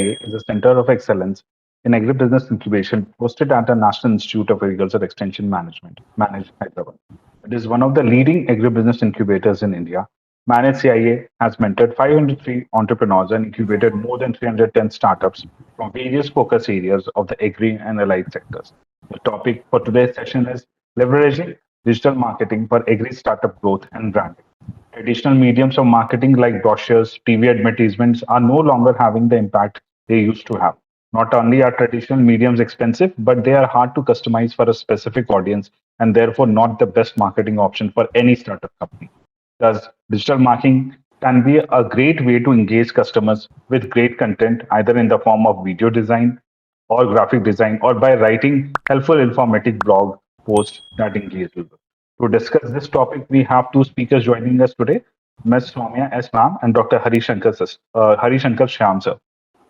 CIA is a center of excellence in agribusiness incubation hosted at the National Institute of Agriculture Extension Management, Managed Hyderabad. It is one of the leading agribusiness incubators in India. Managed CIA has mentored 503 entrepreneurs and incubated more than 310 startups from various focus areas of the agri and allied sectors. The topic for today's session is leveraging digital marketing for agri startup growth and branding. Traditional mediums of marketing like brochures, TV advertisements are no longer having the impact they used to have. Not only are traditional mediums expensive, but they are hard to customize for a specific audience and therefore not the best marketing option for any startup company. Thus, digital marketing can be a great way to engage customers with great content, either in the form of video design or graphic design, or by writing helpful informative blog posts that engage with them. To discuss this topic, we have two speakers joining us today, Ms. Soumya S. Ma'am and Dr. Hari Shankar Shyam sir.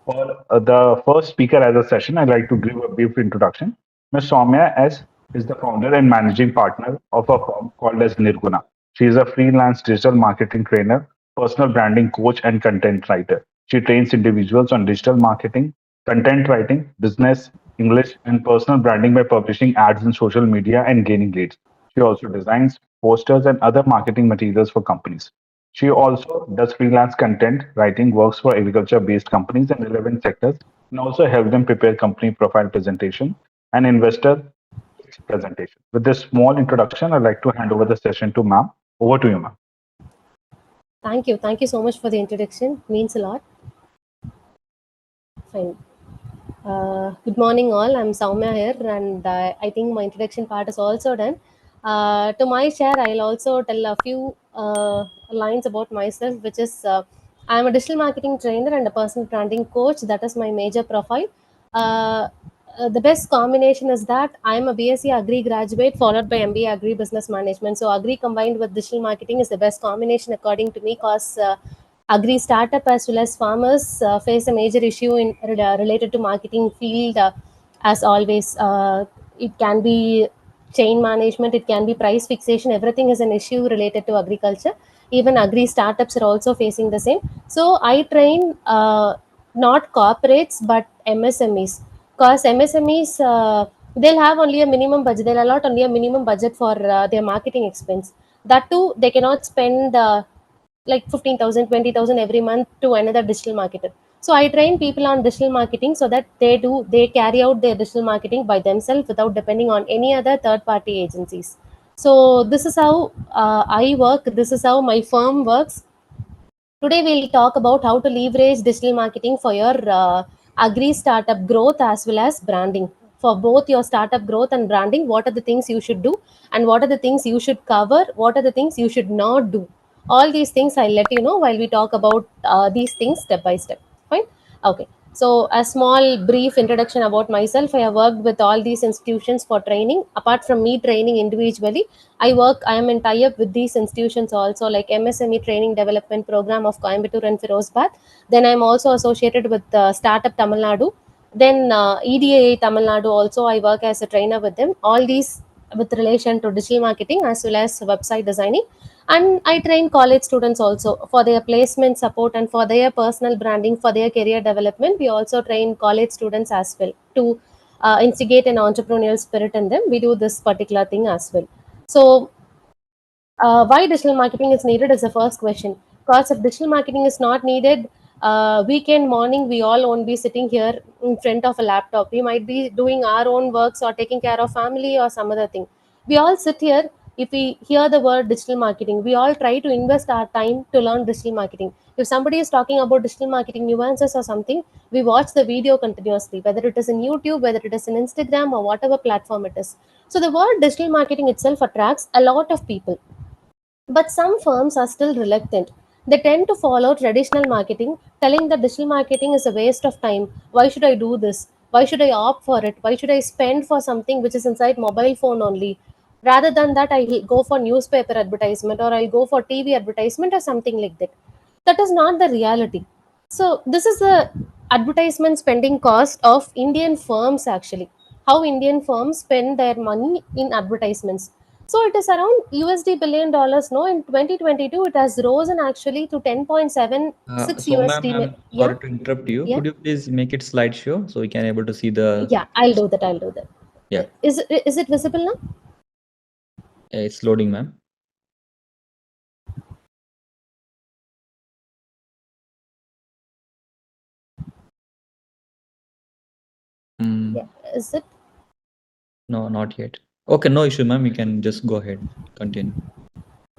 For the first speaker as a session, I'd like to give a brief introduction. Ms. Soumya S. is the founder and managing partner of a firm called as Nirguna. She is a freelance digital marketing trainer, personal branding coach, and content writer. She trains individuals on digital marketing, content writing, business, English, and personal branding by publishing ads in social media and gaining leads. She also designs posters and other marketing materials for companies. She also does freelance content writing, works for agriculture based companies in relevant sectors, and also help them prepare company profile presentation and investor presentation. With this small introduction, I'd like to hand over the session to ma'am. Over to you, ma'am. Thank you. Thank you so much for the introduction. Means a lot. Fine. Good morning, all. I'm Soumya here, and I think my introduction part is also done. To my share, I'll also tell a few lines about myself, which is I'm a digital marketing trainer and a personal branding coach. That is my major profile. The best combination is that I'm a BSc Agri graduate followed by MBA Agri Business Management. So Agri combined with digital marketing is the best combination according to me, because Agri startup as well as farmers face a major issue in related to marketing field. As always, it can be chain management, it can be price fixation. Everything is an issue related to agriculture. Even Agri startups are also facing the same. So I train not corporates but MSMEs, because MSMEs they'll have only a minimum budget. They'll allot only a minimum budget for their marketing expense. That too, they cannot spend like 15,000, 20,000 every month to another digital marketer. So I train people on digital marketing so that they carry out their digital marketing by themselves without depending on any other third party agencies. So this is how I work, this is how my firm works. Today we'll talk about how to leverage digital marketing for your agri startup growth as well as branding. For both your startup growth and branding, what are the things you should do and what are the things you should cover, what are the things you should not do. All these things I'll let you know while we talk about these things step by step. Fine. Okay. So a small brief introduction about myself. I have worked with all these institutions for training. Apart from me training individually, I am in tie-up with these institutions also, like MSME Training Development Program of Coimbatore and Firozabad. Then I'm also associated with Startup Tamil Nadu. Then EDA Tamil Nadu also, I work as a trainer with them. All these with relation to digital marketing as well as website designing. And I train college students also for their placement support and for their personal branding, for their career development. We also train college students as well to instigate an entrepreneurial spirit in them. We do this particular thing as well. So why digital marketing is needed is the first question. Because if digital marketing is not needed, weekend morning we all won't be sitting here in front of a laptop. We might be doing our own works or taking care of family or some other thing. We all sit here. If we hear the word digital marketing, we all try to invest our time to learn digital marketing. If somebody is talking about digital marketing nuances or something, we watch the video continuously, whether it is in YouTube, whether it is in Instagram, or whatever platform it is. So the word digital marketing itself attracts a lot of people. But some firms are still reluctant. They tend to follow traditional marketing, telling that digital marketing is a waste of time. Why should I do this? Why should I opt for it? Why should I spend for something which is inside mobile phone only? Rather than that, I'll go for newspaper advertisement or I'll go for TV advertisement or something like that. That is not the reality. So this is the advertisement spending cost of Indian firms actually. How Indian firms spend their money in advertisements. So it is around USD billion dollars. No, in 2022 it has risen actually to 10.76 So ma'am, USD. I'm Yeah, sorry to interrupt you. yeah, Could you please make it slideshow so we can able to see the? yeah. I'll do that. I'll do that. Yeah, Is it visible now? it's loading, ma'am. Yeah. Mm, Is it? no, not yet. Okay, no issue, ma'am. You can just go ahead, continue.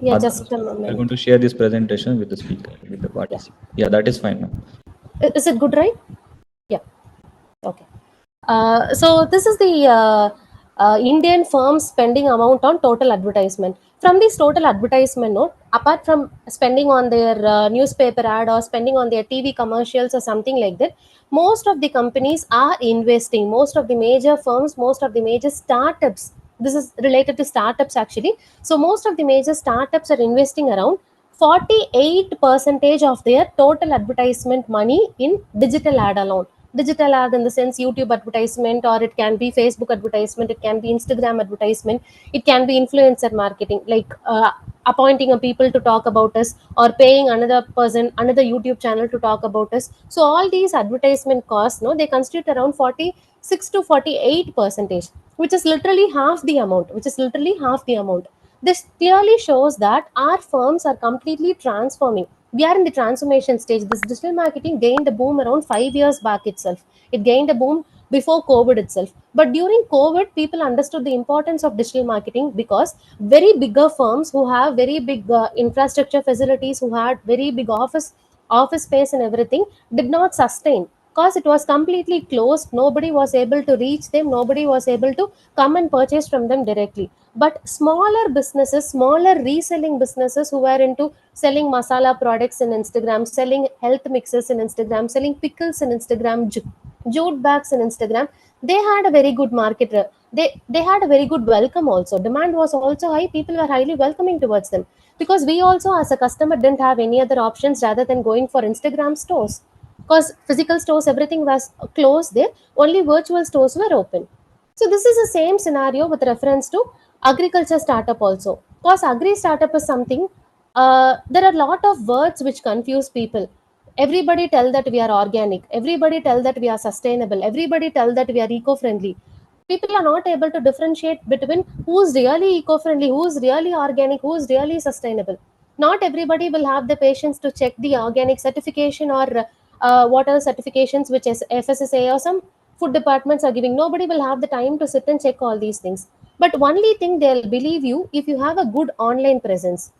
Yeah, just Otherwise, a we're going moment. to share this presentation with the speaker, with the Yeah. participant. Yeah, that is fine, ma'am. Is it good, right? Yeah. Okay. So this is the Indian firms spending amount on total advertisement. From this total advertisement note, apart from spending on their newspaper ad or spending on their TV commercials or something like that, most of the companies are investing. Most of the major firms, most of the major startups. This is related to startups actually. So most of the major startups are investing around 48 percentage of their total advertisement money in digital ad alone. Digital ad in the sense YouTube advertisement, or it can be Facebook advertisement, it can be Instagram advertisement, it can be influencer marketing, like appointing a people to talk about us, or paying another person, another YouTube channel to talk about us. So all these advertisement costs, no, they constitute around 46 to 48 percentage, which is literally half the amount, this clearly shows that our firms are completely transforming. We are in the transformation stage. This digital marketing gained a boom around 5 years back itself. It gained a boom before COVID itself. But during COVID, people understood the importance of digital marketing because very bigger firms who have very big infrastructure facilities, who had very big office space and everything, did not sustain because it was completely closed. Nobody was able to reach them. Nobody was able to come and purchase from them directly. But smaller businesses, smaller reselling businesses who were into selling masala products in Instagram, selling health mixes in Instagram, selling pickles in Instagram, jute bags in Instagram, they had a very good market. They had a very good welcome also. Demand was also high. People were highly welcoming towards them because we also, as a customer, didn't have any other options rather than going for Instagram stores, because physical stores everything was closed there. Only virtual stores were open. So this is the same scenario with reference to agriculture startup also. Because agri startup is something, there are a lot of words which confuse people. Everybody tell that we are organic. Everybody tell that we are sustainable. Everybody tell that we are eco-friendly. People are not able to differentiate between who's really eco-friendly, who's really organic, who's really sustainable. Not everybody will have the patience to check the organic certification or what are certifications which is FSSA or some food departments are giving. Nobody will have the time to sit and check all these things. But only thing, they'll believe you if you have a good online presence.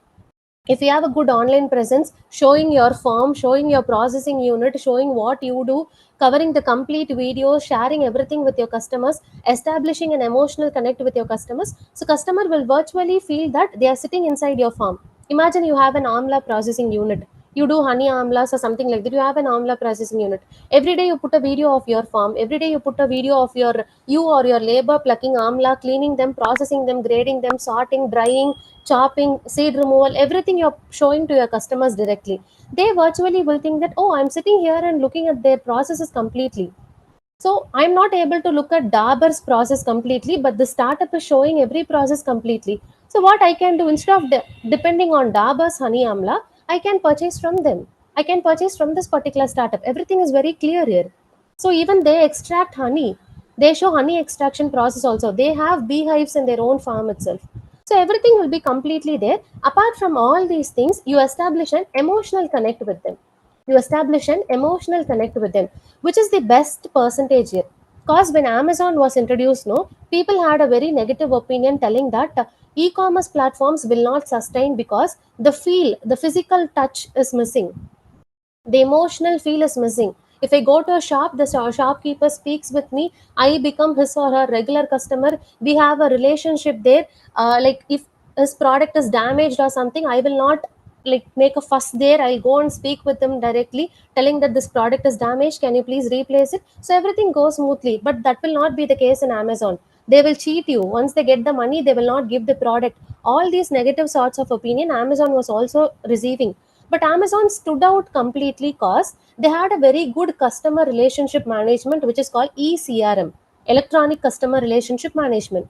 If you have a good online presence, showing your firm, showing your processing unit, showing what you do, covering the complete video, sharing everything with your customers, establishing an emotional connect with your customers, so customer will virtually feel that they are sitting inside your farm. Imagine you have an amla processing unit. You do honey amlas or something like that. You have an amla processing unit. Every day you put a video of your farm. Every day you put a video of you or your labor plucking amla, cleaning them, processing them, grading them, sorting, drying, chopping, seed removal, everything you're showing to your customers directly. They virtually will think that, oh, I'm sitting here and looking at their processes completely. So I'm not able to look at Dabar's process completely, but the startup is showing every process completely. So what I can do, instead of depending on Dabar's honey amla, I can purchase from them. I can purchase from this particular startup. Everything is very clear here. So even they extract honey. They show honey extraction process also. They have beehives in their own farm itself. So everything will be completely there. Apart from all these things, you establish an emotional connect with them. You establish an emotional connect with them, which is the best percentage here. Because when Amazon was introduced, no, people had a very negative opinion telling that e-commerce platforms will not sustain because the feel, the physical touch is missing, the emotional feel is missing. If I go to a shop, the shopkeeper speaks with me, I become his or her regular customer, we have a relationship there. Like if his product is damaged or something, I will not like make a fuss there. I'll go and speak with them directly, telling that this product is damaged, can you please replace it, so everything goes smoothly. But that will not be the case in Amazon. They will cheat you. Once they get the money, they will not give the product. All these negative sorts of opinion Amazon was also receiving. But Amazon stood out completely because they had a very good customer relationship management, which is called ECRM, Electronic Customer Relationship Management.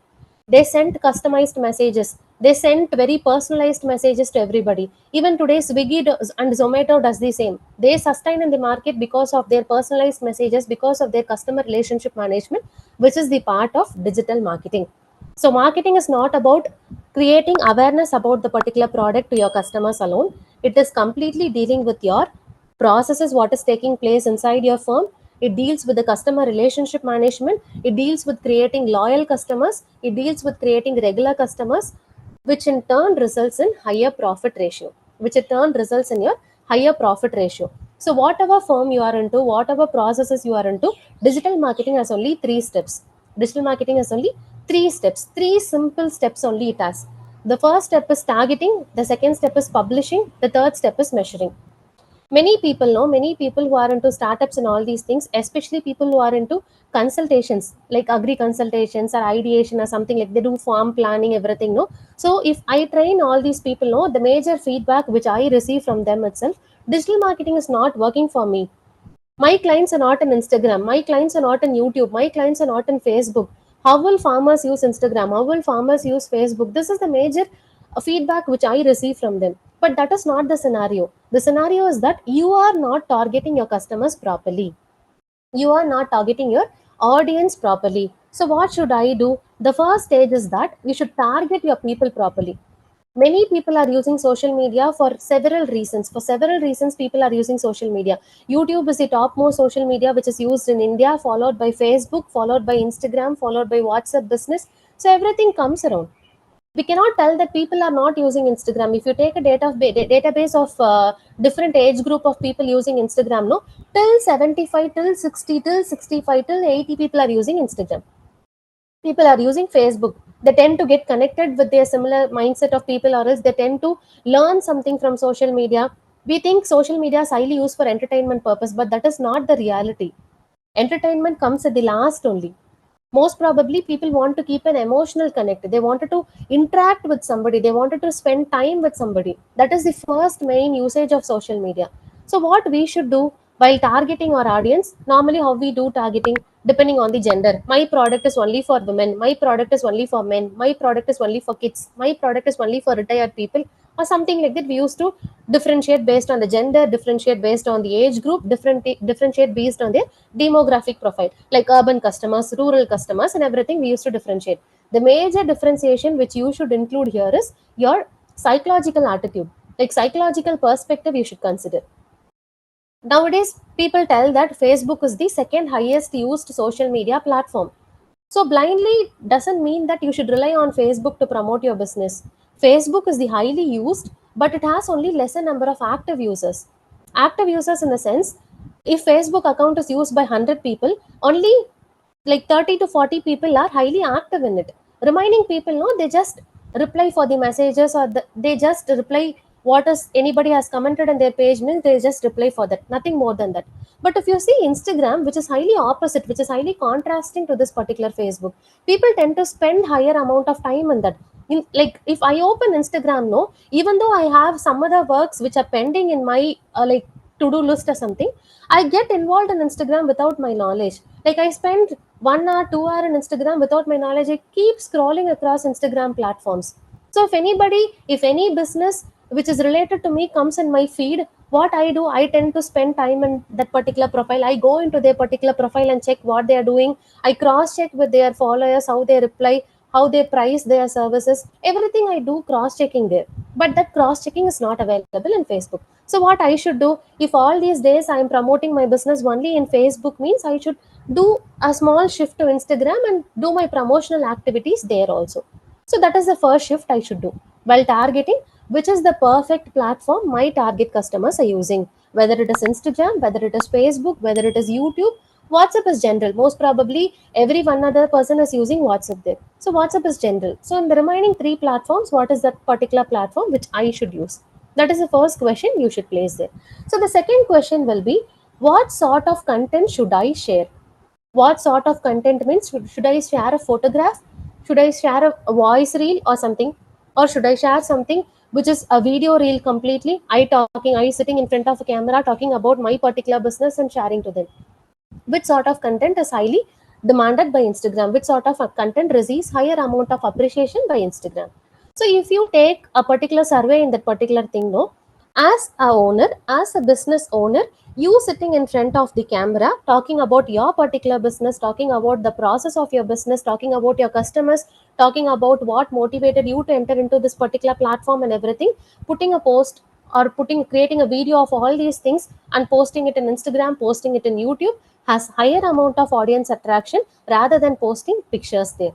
They sent customized messages. They sent very personalized messages to everybody. Even today, Swiggy and Zomato does the same. They sustain in the market because of their personalized messages, because of their customer relationship management, which is the part of digital marketing. So marketing is not about creating awareness about the particular product to your customers alone. It is completely dealing with your processes, what is taking place inside your firm. It deals with the customer relationship management. It deals with creating loyal customers. It deals with creating regular customers, which in turn results in higher profit ratio, which in turn results in your higher profit ratio. So whatever firm you are into, whatever processes you are into, digital marketing has only 3 steps. Digital marketing has only 3 steps, 3 simple steps only it has. The first step is targeting, the second step is publishing, the third step is measuring. Many people who are into startups and all these things, especially people who are into consultations like agri consultations or ideation or something, like they do farm planning, everything, no. So if I train all these people, no, the major feedback which I receive from them itself, digital marketing is not working for me. My clients are not on Instagram, my clients are not on YouTube, my clients are not on Facebook. How will farmers use Instagram? How will farmers use Facebook? This is the major feedback which I receive from them. But that is not the scenario. The scenario is that you are not targeting your customers properly. You are not targeting your audience properly. So what should I do? The first stage is that you should target your people properly. Many people are using social media for several reasons. For several reasons people are using social media. YouTube is the topmost social media which is used in India, followed by Facebook, followed by Instagram, followed by WhatsApp business. So everything comes around. We cannot tell that people are not using Instagram. If you take a database of different age group of people using Instagram, no, till 75, till 60, till 65, till 80 people are using Instagram. People are using Facebook. They tend to get connected with their similar mindset of people, or else they tend to learn something from social media. We think social media is highly used for entertainment purpose, but that is not the reality. Entertainment comes at the last only. Most probably people want to keep an emotional connect. They wanted to interact with somebody, they wanted to spend time with somebody. That is the first main usage of social media. So what we should do while targeting our audience, normally how we do targeting, depending on the gender. My product is only for women, my product is only for men, my product is only for kids, my product is only for retired people, or something like that. We used to differentiate based on the gender, differentiate based on the age group, differentiate based on their demographic profile, like urban customers, rural customers, and everything we used to differentiate. The major differentiation which you should include here is your psychological attitude, like psychological perspective you should consider. Nowadays people tell that Facebook is the second highest used social media platform. So blindly doesn't mean that you should rely on Facebook to promote your business. Facebook is the highly used, but it has only lesser number of active users. Active users in the sense, if Facebook account is used by 100 people, only like 30 to 40 people are highly active in it. Remaining people, no, they just reply for the messages, or they just reply what is anybody has commented on their page, means they just reply for that, nothing more than that. But if you see Instagram, which is highly opposite, which is highly contrasting to this particular Facebook, people tend to spend higher amount of time in that. Like if I open Instagram, no, even though I have some other works which are pending in my like to do list or something, I get involved in Instagram without my knowledge. Like I spend 1 hour, 2 hour in Instagram without my knowledge. I keep scrolling across Instagram platforms. So if anybody, if any business which is related to me comes in my feed, what I do, I tend to spend time in that particular profile. I go into their particular profile and check what they are doing. I cross check with their followers, how they reply, how they price their services. Everything I do cross checking there. But that cross checking is not available in Facebook. So what I should do, if all these days I am promoting my business only in Facebook, means I should do a small shift to Instagram and do my promotional activities there also. So that is the first shift I should do while targeting which is the perfect platform my target customers are using. Whether it is Instagram, whether it is Facebook, whether it is YouTube, WhatsApp is general. Most probably every one other person is using WhatsApp there. So WhatsApp is general. So in the remaining 3 platforms, what is that particular platform which I should use? That is the first question you should place there. So the second question will be, what sort of content should I share? What sort of content means, should I share a photograph? Should I share a voice reel or something? Or should I share something which is a video reel completely? I sitting in front of a camera talking about my particular business and sharing to them. Which sort of content is highly demanded by Instagram, which sort of a content receives higher amount of appreciation by Instagram. So if you take a particular survey in that particular thing, no, as a owner, as a business owner, you sitting in front of the camera talking about your particular business, talking about the process of your business, talking about your customers, talking about what motivated you to enter into this particular platform and everything, putting a post or creating a video of all these things and posting it in Instagram, posting it in YouTube has higher amount of audience attraction rather than posting pictures there.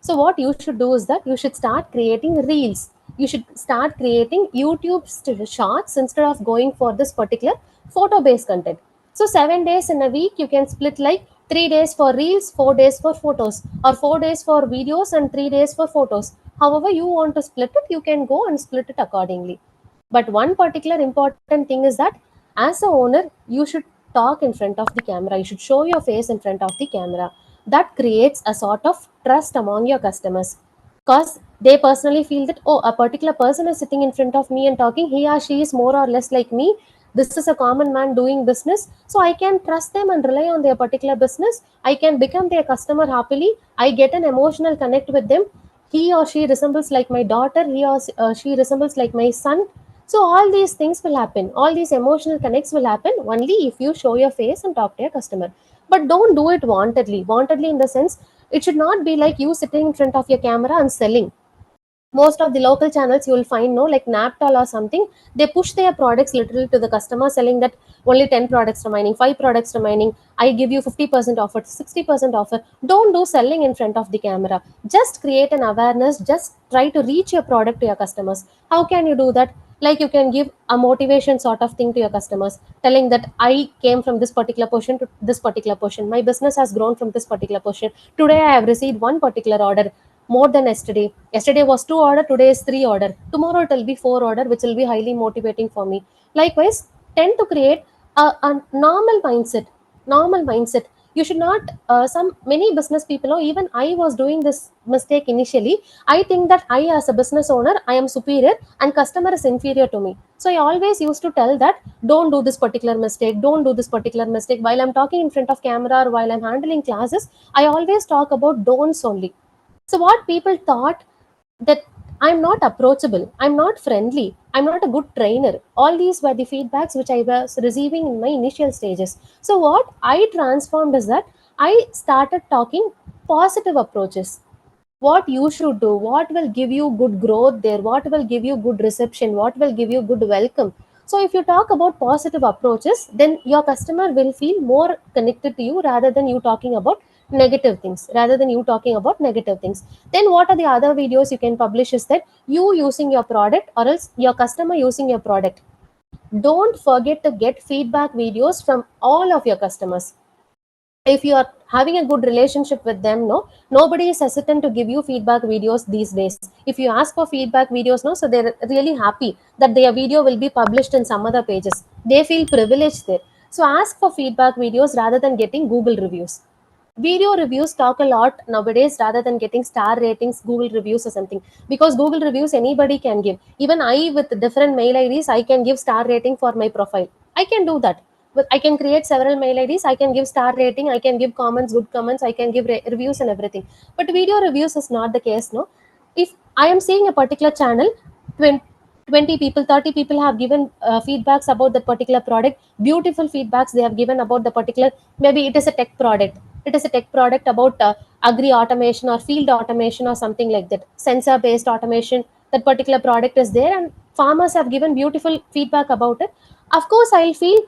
So what you should do is that you should start creating reels. You should start creating YouTube shorts instead of going for this particular photo based content. So 7 days in a week, you can split like 3 days for reels, 4 days for photos, or 4 days for videos and 3 days for photos. However, you want to split it, you can go and split it accordingly. But one particular important thing is that as a owner, you should talk in front of the camera. You should show your face in front of the camera. That creates a sort of trust among your customers, because they personally feel that, oh, a particular person is sitting in front of me and talking, he or she is more or less like me, this is a common man doing business, so I can trust them and rely on their particular business. I can become their customer happily. I get an emotional connect with them. He or she resembles like my daughter, he or she resembles like my son. So all these things will happen, all these emotional connects will happen only if you show your face and talk to your customer. But don't do it wantedly in the sense, it should not be like you sitting in front of your camera and selling. Most of the local channels you will find, no, like Naptal or something, they push their products literally to the customer, selling that only 10 products remaining, 5 products remaining, I give you 50% offer, 60% offer. Don't do selling in front of the camera. Just create an awareness, just try to reach your product to your customers. How can you do that? Like you can give a motivation sort of thing to your customers, telling that I came from this particular portion to this particular portion, my business has grown from this particular portion, today I have received one particular order more than yesterday. Yesterday was 2 order, today is 3 order. Tomorrow it will be 4 order, which will be highly motivating for me. Likewise, tend to create a normal mindset. Normal mindset. You should not, some many business people, or even I was doing this mistake initially. I think that I, as a business owner, I am superior and customer is inferior to me. So I always used to tell that don't do this particular mistake, don't do this particular mistake. While I'm talking in front of camera or while I'm handling classes, I always talk about don'ts only. So what people thought that I'm not approachable, I'm not friendly, I'm not a good trainer. All these were the feedbacks which I was receiving in my initial stages. So what I transformed is that I started talking positive approaches. What you should do, what will give you good growth there, what will give you good reception, what will give you good welcome. So if you talk about positive approaches, then your customer will feel more connected to you rather than you talking about negative things. Then what are the other videos you can publish is that you using your product or else your customer using your product. Don't forget to get feedback videos from all of your customers. If you are having a good relationship with them, no, nobody is hesitant to give you feedback videos these days. If you ask for feedback videos, no, so they're really happy that their video will be published in some other pages. They feel privileged there. So ask for feedback videos rather than getting Google reviews. Video reviews talk a lot nowadays rather than getting star ratings, Google reviews or something, because Google reviews anybody can give. Even I, with different mail IDs, I can give star rating for my profile. I can do that. But I can create several mail IDs, I can give star rating, I can give comments, good comments, I can give reviews and everything. But video reviews is not the case, no. If I am seeing a particular channel, 20 people, 30 people have given feedbacks about that particular product, beautiful feedbacks they have given about the particular, maybe it is a tech product, it is a tech product about agri automation or field automation or something like that, sensor based automation. That particular product is there and farmers have given beautiful feedback about it. Of course I'll feel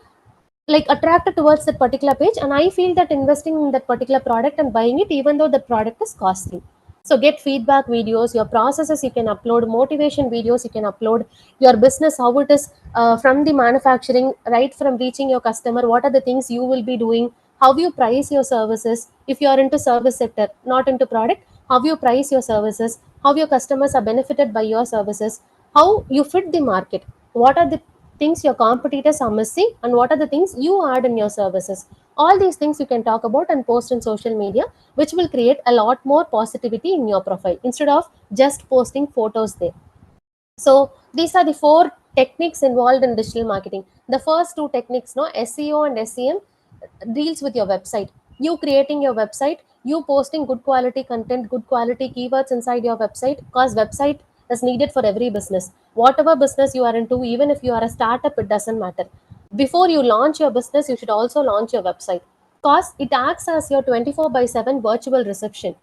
like attracted towards that particular page, and I feel that investing in that particular product and buying it, even though the product is costly. So get feedback videos, your processes you can upload, motivation videos you can upload, your business, how it is, from the manufacturing, right from reaching your customer, what are the things you will be doing, how you price your services. If you are into service sector, not into product, how you price your services, how your customers are benefited by your services, how you fit the market, what are the things your competitors are missing, and what are the things you add in your services. All these things you can talk about and post in social media, which will create a lot more positivity in your profile instead of just posting photos there. So these are the 4 techniques involved in digital marketing. The first 2 techniques, no, SEO and SEM, deals with your website. you creating your website, you posting good quality content, good quality keywords inside your website, because website is needed for every business. Whatever business you are into, even if you are a startup, it doesn't matter. Before you launch your business, you should also launch your website, because it acts as your 24 by 7 virtual reception.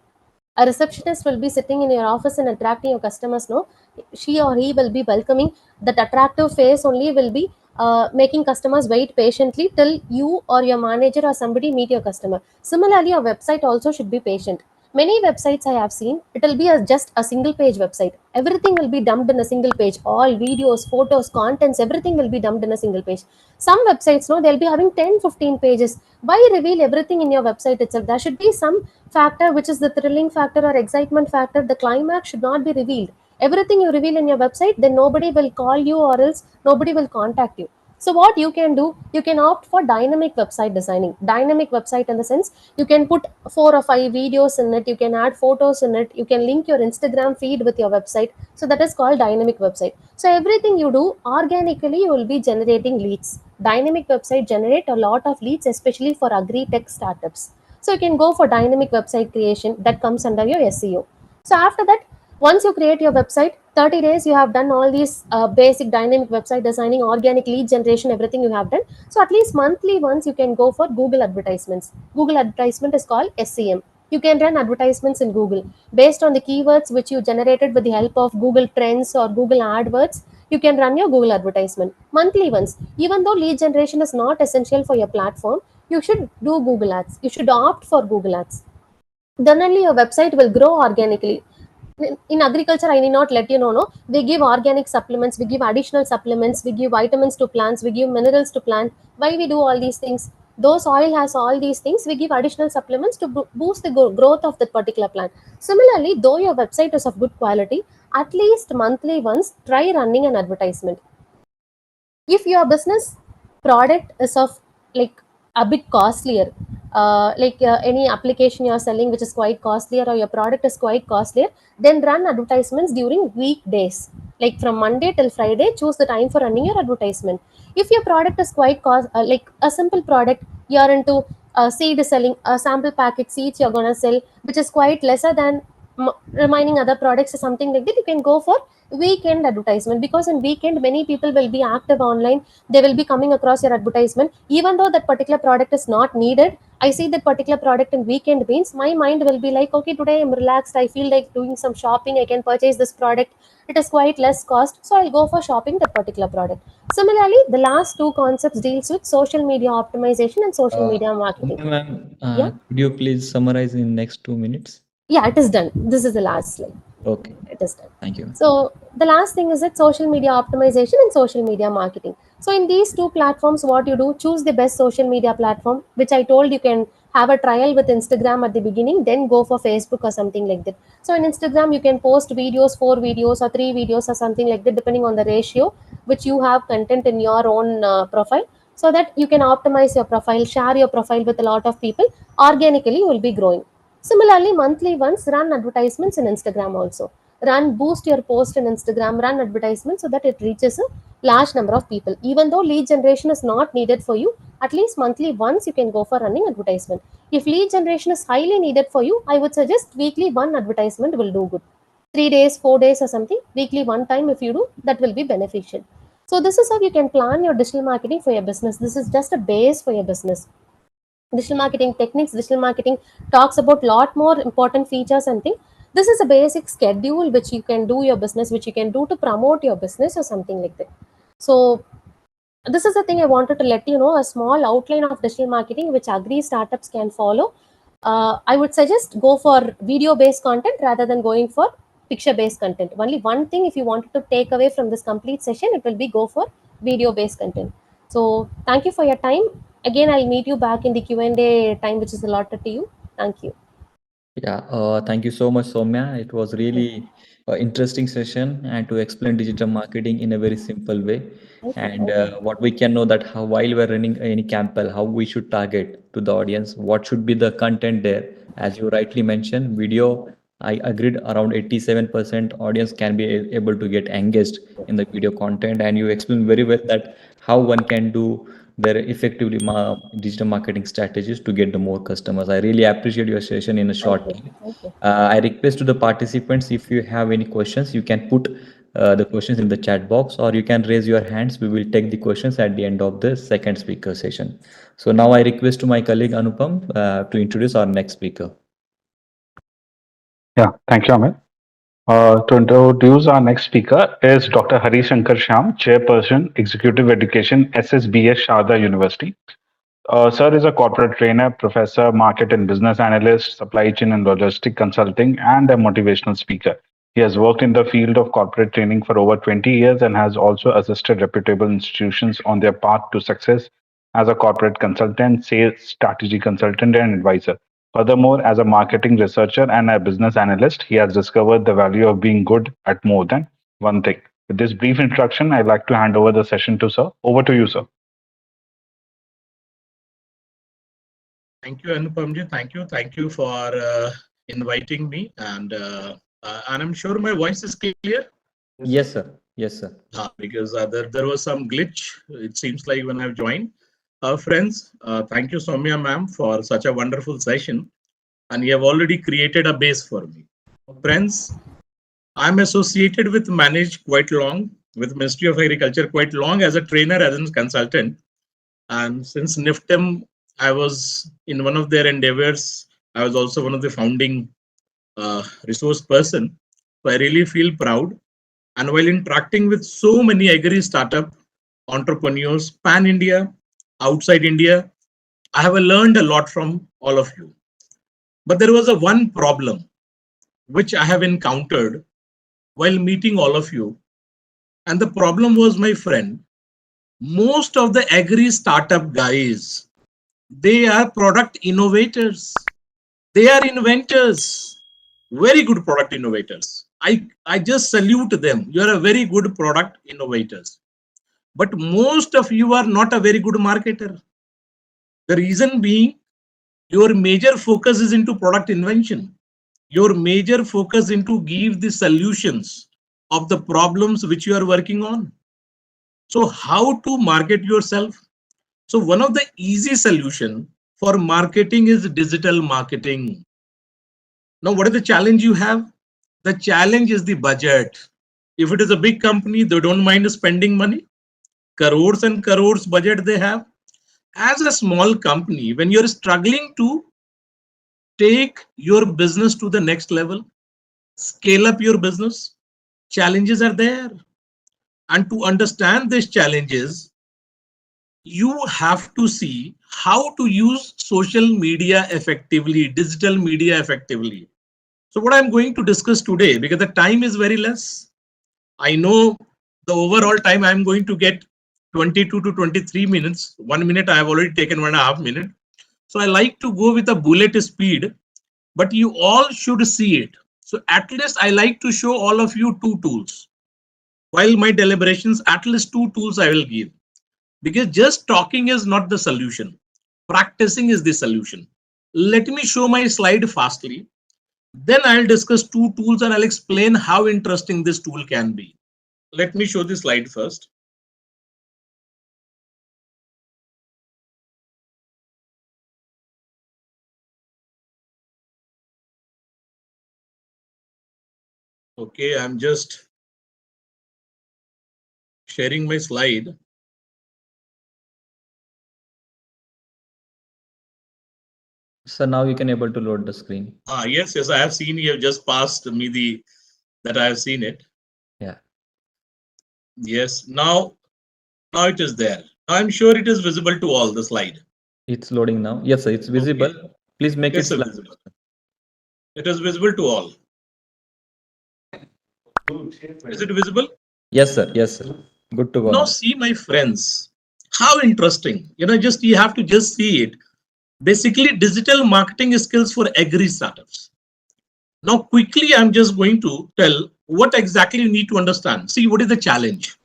A receptionist will be sitting in your office and attracting your customers. No, she or he will be welcoming. That attractive face only will be making customers wait patiently till you or your manager or somebody meet your customer. Similarly, your website also should be patient. Many websites I have seen, it will be just a single page website. Everything will be dumped in a single page. All videos, photos, contents, everything will be dumped in a single page. Some websites, no, they'll be having 10, 15 pages. Why reveal everything in your website itself? There should be some factor which is the thrilling factor or excitement factor. The climax should not be revealed. Everything you reveal in your website, then nobody will call you or else nobody will contact you. So what you can do, you can opt for dynamic website designing. Dynamic website in the sense, you can put 4 or 5 videos in it, you can add photos in it, you can link your Instagram feed with your website. So that is called dynamic website. So everything you do organically, you will be generating leads. Dynamic website generate a lot of leads, especially for agri tech startups. So you can go for dynamic website creation, that comes under your SEO. So after that, once you create your website, 30 days you have done all these basic dynamic website designing, organic lead generation, everything you have done. So at least monthly once you can go for Google advertisements. Google advertisement is called SEM. You can run advertisements in Google based on the keywords which you generated with the help of Google Trends or Google AdWords. You can run your Google advertisement monthly once. Even though lead generation is not essential for your platform, you should do Google Ads. You should opt for Google Ads. Then only your website will grow organically. In agriculture, I need not let you know, no, we give organic supplements, we give additional supplements, we give vitamins to plants, we give minerals to plant. Why we do all these things? Those soil has all these things, we give additional supplements to boost the growth of that particular plant. Similarly, though your website is of good quality, at least monthly once try running an advertisement. If your business product is of like a bit costlier, any application you're selling which is quite costlier, or your product is quite costlier, then run advertisements during weekdays, like from Monday till Friday. Choose the time for running your advertisement. If your product is quite like a simple product, you're into seed selling, a sample packet seeds you're gonna sell, which is quite lesser than remaining other products or something like that, you can go for weekend advertisement. Because in weekend many people will be active online, they will be coming across your advertisement. Even though that particular product is not needed, I see that particular product in weekend means my mind will be like, okay, today I'm relaxed, I feel like doing some shopping, I can purchase this product, it is quite less cost, so I'll go for shopping that particular product. Similarly, the last two concepts deals with social media optimization and social media marketing. Ma'am, Yeah, could you please summarize in next 2 minutes? yeah, it is done. This is the last slide. Okay, It is done. thank you. So the last thing is that social media optimization and social media marketing. So in these two platforms, what you do, choose the best social media platform, which I told you can have a trial with Instagram at the beginning, then go for Facebook or something like that. So in Instagram, you can post videos, 4 videos or 3 videos or something like that, depending on the ratio which you have content in your own profile, so that you can optimize your profile, share your profile with a lot of people. Organically, you will be growing. Similarly, monthly once run advertisements in Instagram also. Boost your post in Instagram, run advertisements so that it reaches a large number of people. Even though lead generation is not needed for you, at least monthly once you can go for running advertisement. If lead generation is highly needed for you, I would suggest weekly one advertisement will do good. 3 days, 4 days or something, weekly one time if you do, that will be beneficial. So this is how you can plan your digital marketing for your business. This is just a base for your business. Digital marketing techniques, digital marketing talks about lot more important features and things. This is a basic schedule which you can do your business, which you can do to promote your business or something like that. So this is the thing I wanted to let you know, a small outline of digital marketing which agri startups can follow. I would suggest go for video based content rather than going for picture based content. Only one thing, if you wanted to take away from this complete session, it will be go for video based content. So thank you for your time. Again, I'll meet you back in the Q&A time which is allotted to you. Thank you. Yeah, thank you so much, Soumya. It was really interesting session and to explain digital marketing in a very simple way. And what we can know that how while we're running any campaign, how we should target to the audience, what should be the content there. As you rightly mentioned, video, I agreed around 87% audience can be able to get engaged in the video content. And you explained very well that how one can do their effectively digital marketing strategies to get the more customers. I really appreciate your session in a short time. I request to the participants, if you have any questions, you can put the questions in the chat box, or you can raise your hands. We will take the questions at the end of the second speaker session. So now I request to my colleague Anupam to introduce our next speaker. Yeah, thank you, Amit. To introduce our next speaker is Dr. Hari Shankar Shyam, Chairperson, Executive Education, SSBS Sharda University. Sir is a corporate trainer, professor, market and business analyst, supply chain and logistic consulting, and a motivational speaker. He has worked in the field of corporate training for over 20 years and has also assisted reputable institutions on their path to success as a corporate consultant, sales strategy consultant, and advisor. Furthermore, as a marketing researcher and a business analyst, he has discovered the value of being good at more than one thing. With this brief introduction, I'd like to hand over the session to Sir. Over to you, Sir. Thank you, Anupamji. Thank you for inviting me, and I'm sure my voice is clear. Yes, sir. Yes, sir. Because there was some glitch. It seems like when I've joined. Friends, thank you, Soumya ma'am, for such a wonderful session, and you have already created a base for me. Friends, I'm associated with Manage quite long, with Ministry of Agriculture quite long as a trainer, as a consultant, and since NIFTEM, I was in one of their endeavors. I was also one of the founding resource person. So I really feel proud. And while interacting with so many agri startup entrepreneurs, pan India, outside India, I have learned a lot from all of you. But there was one problem which I have encountered while meeting all of you. And the problem was, my friend, most of the agri startup guys, they are product innovators. They are inventors, very good product innovators. I just salute them. You are a very good product innovators. But most of you are not a very good marketer. The reason being, your major focus is into product invention. Your major focus into give the solutions of the problems which you are working on. So how to market yourself? So one of the easy solution for marketing is digital marketing. Now, what is the challenge you have? The challenge is the budget. If it is a big company, they don't mind spending money. Crores and crores budget they have. As a small company, when you're struggling to take your business to the next level, scale up your business, challenges are there. And to understand these challenges, you have to see how to use social media effectively, digital media effectively. So what I'm going to discuss today, because the time is very less, I know the overall time I'm going to get 22 to 23 minutes. 1 minute I have already taken 1.5 minutes. So I like to go with a bullet speed, but you all should see it. So at least I like to show all of you 2 tools. While my deliberations, at least 2 tools I will give. Because just talking is not the solution. Practicing is the solution. Let me show my slide fastly. Then I'll discuss 2 tools and I'll explain how interesting this tool can be. Let me show the slide first. Okay, I'm just sharing my slide. So now you can able to load the screen. Yes, I have seen. You have just passed me that I have seen it. Yeah. Yes. Now it is there. I'm sure it is visible to all, the slide. It's loading now. Yes, sir. It's visible. Okay. Please make it visible. It is visible to all. Is it visible? Yes, sir. Yes, sir. Good to go. Now see, my friends, how interesting. You have to just see it. Basically, digital marketing skills for agri startups. Now, quickly, I'm just going to tell what exactly you need to understand. See, what is the challenge?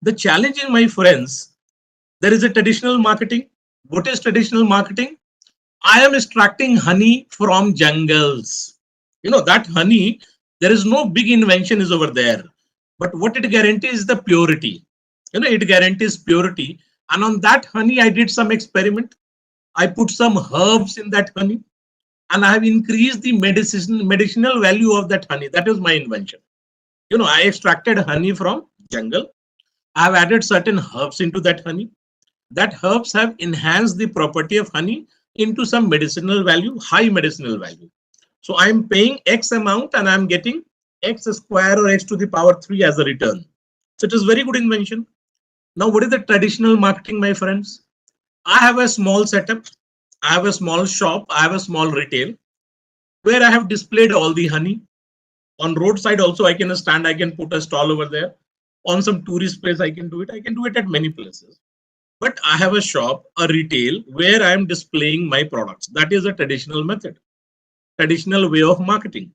The challenge, my friends, there is a traditional marketing. What is traditional marketing? I am extracting honey from jungles. That honey, there is no big invention is over there. But what it guarantees is the purity. It guarantees purity. And on that honey, I did some experiment. I put some herbs in that honey, and I have increased the medicinal value of that honey. That is my invention. I extracted honey from jungle. I have added certain herbs into that honey. That herbs have enhanced the property of honey into some medicinal value, high medicinal value. So I am paying X amount and I am getting X square or X to the power 3 as a return. So it is very good invention. Now, what is the traditional marketing, my friends? I have a small setup. I have a small shop. I have a small retail where I have displayed all the honey. On roadside also, I can stand, I can put a stall over there. On some tourist place, I can do it. I can do it at many places. But I have a shop, a retail, where I am displaying my products. That is a traditional method, traditional way of marketing.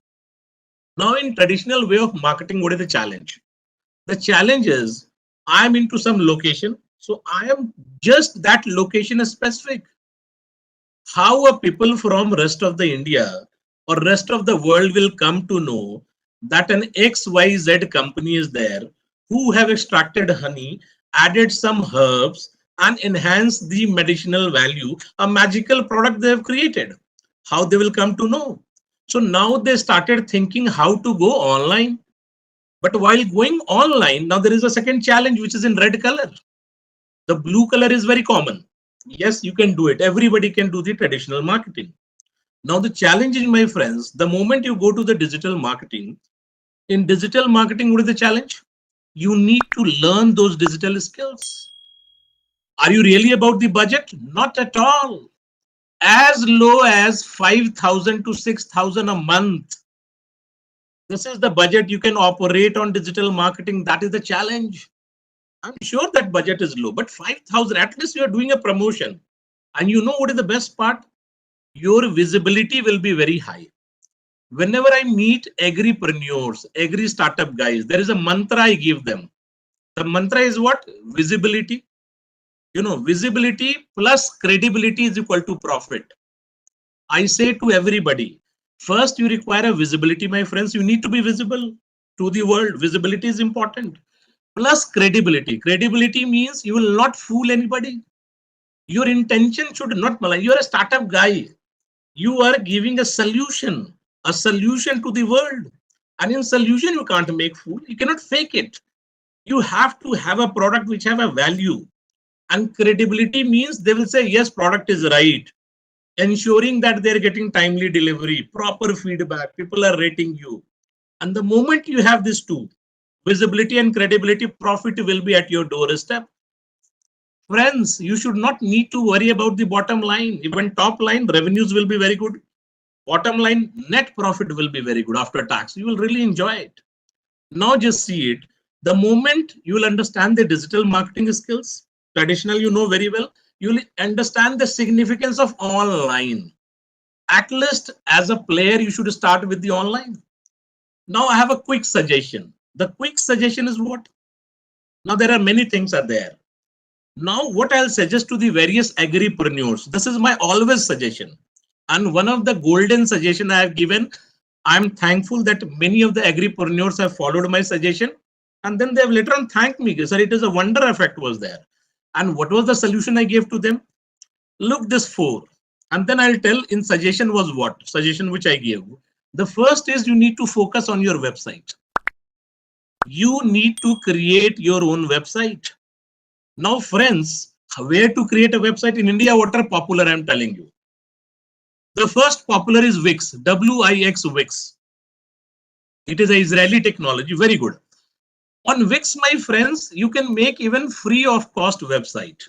Now, in traditional way of marketing, what is the challenge? The challenge is I am into some location. So I am just that location specific. How a people from rest of the India or rest of the world will come to know that an XYZ company is there who have extracted honey, added some herbs, and enhanced the medicinal value, a magical product they have created. How they will come to know? So now they started thinking how to go online. But while going online, now there is a second challenge which is in red color. The blue color is very common. Yes, you can do it. Everybody can do the traditional marketing. Now the challenge is, my friends, the moment you go to the digital marketing, in digital marketing, what is the challenge? You need to learn those digital skills. Are you really about the budget? Not at all. As low as 5,000 to 6,000 a month. This is the budget you can operate on digital marketing. That is the challenge. I'm sure that budget is low, but 5,000, at least you are doing a promotion. And you know what is the best part? Your visibility will be very high. Whenever I meet agripreneurs, agri-startup guys, there is a mantra I give them. The mantra is what? Visibility. Visibility plus credibility is equal to profit. I say to everybody, first you require a visibility, my friends. You need to be visible to the world. Visibility is important. Plus credibility. Credibility means you will not fool anybody. Your intention should not malign. You are a startup guy. You are giving a solution to the world. And in solution, you can't make fool. You cannot fake it. You have to have a product which have a value. And credibility means they will say, yes, product is right. Ensuring that they're getting timely delivery, proper feedback, people are rating you. And the moment you have these two, visibility and credibility, profit will be at your doorstep. Friends, you should not need to worry about the bottom line. Even top line, revenues will be very good. Bottom line, net profit will be very good after tax. You will really enjoy it. Now just see it. The moment you will understand the digital marketing skills, traditional you know very well, you will understand the significance of online. At least as a player, you should start with the online. Now I have a quick suggestion. The quick suggestion is what? Now there are many things are there. Now what I'll suggest to the various agripreneurs, this is my always suggestion. And one of the golden suggestion I have given, I'm thankful that many of the agripreneurs have followed my suggestion. And then they have later on thanked me, sir, it is a wonder effect was there. And what was the solution I gave to them? Look this 4. And then I'll tell in suggestion was what? Suggestion which I gave. The first is you need to focus on your website. You need to create your own website. Now, friends, where to create a website in India? What are popular? I'm telling you. The first popular is Wix, W-I-X, Wix. It is an Israeli technology, very good. On Wix, my friends, you can make even free of cost website.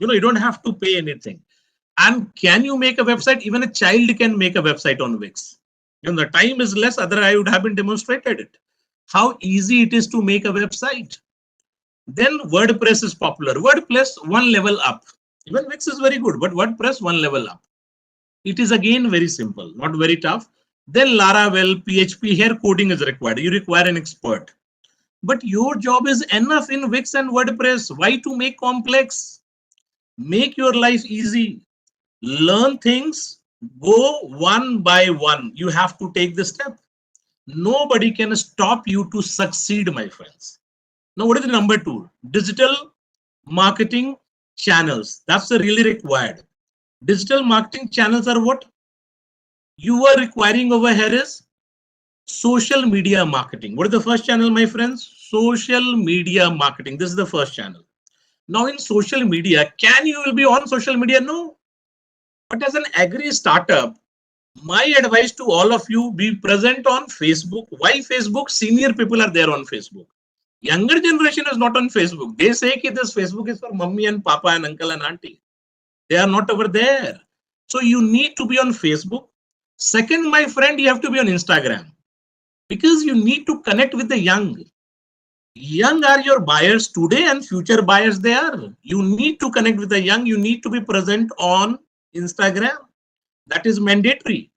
You don't have to pay anything. And can you make a website? Even a child can make a website on Wix. The time is less, otherwise I would have been demonstrated it. How easy it is to make a website. Then WordPress is popular. WordPress, one level up. Even Wix is very good, but WordPress, one level up. It is again very simple, not very tough. Then Laravel, PHP, here coding is required. You require an expert. But your job is enough in Wix and WordPress. Why to make complex? Make your life easy. Learn things. Go one by one. You have to take the step. Nobody can stop you to succeed, my friends. Now, what is the number 2? Digital marketing channels. That's the really required. Digital marketing channels are what you are requiring over here is social media marketing. What is the first channel, my friends? Social media marketing. This is the first channel. Now in social media, can you will be on social media? No. But as an agri startup, my advice to all of you, be present on Facebook. Why Facebook? Senior people are there on Facebook. Younger generation is not on Facebook. They say that this Facebook is for mummy and papa and uncle and auntie. They are not over there. So you need to be on Facebook. Second, my friend, you have to be on Instagram because you need to connect with the young. Young are your buyers today and future buyers they are. You need to connect with the young. You need to be present on Instagram. That is mandatory.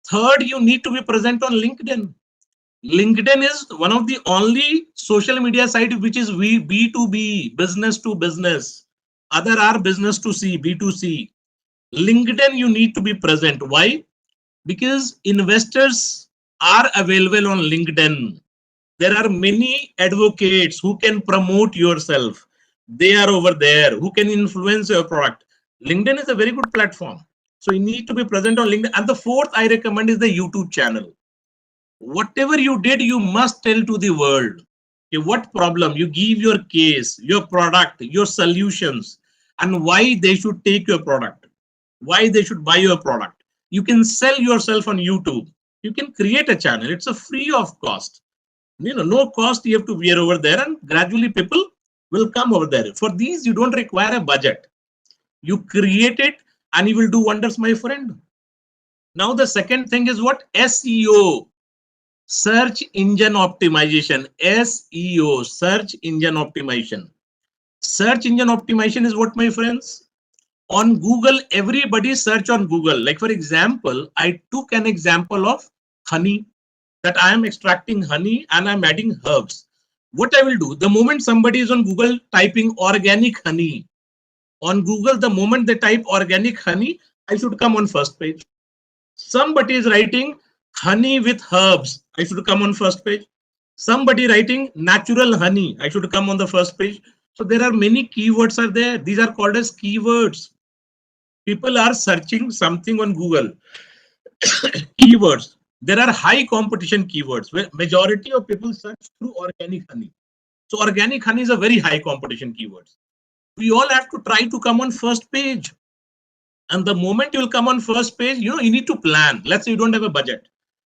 Third, you need to be present on LinkedIn. LinkedIn is one of the only social media site which is B2B, business to business. Other are business to C, B2C. LinkedIn, you need to be present. Why? Because investors are available on LinkedIn. There are many advocates who can promote yourself. They are over there who can influence your product. LinkedIn is a very good platform. So you need to be present on LinkedIn. And the fourth I recommend is the YouTube channel. Whatever you did, you must tell to the world. Okay, what problem? You give your case, your product, your solutions, and why they should take your product, why they should buy your product. You can sell yourself on YouTube. You can create a channel. It's a free of cost. No cost you have to bear over there, and gradually people will come over there. For these, you don't require a budget. You create it and you will do wonders, my friend. Now, the second thing is what? SEO, search engine optimization. SEO, search engine optimization. Search engine optimization is what, my friends? On Google, everybody search on Google. Like for example, I took an example of honey, that I am extracting honey and I'm adding herbs. What I will do, the moment somebody is on Google typing organic honey, on Google, the moment they type organic honey, I should come on first page. Somebody is writing honey with herbs, I should come on first page. Somebody writing natural honey, I should come on the first page. So there are many keywords are there. These are called as keywords. People are searching something on Google. Keywords. There are high competition keywords where majority of people search through organic honey. So organic honey is a very high competition keywords. We all have to try to come on first page. And the moment you will come on first page, you need to plan. Let's say you don't have a budget.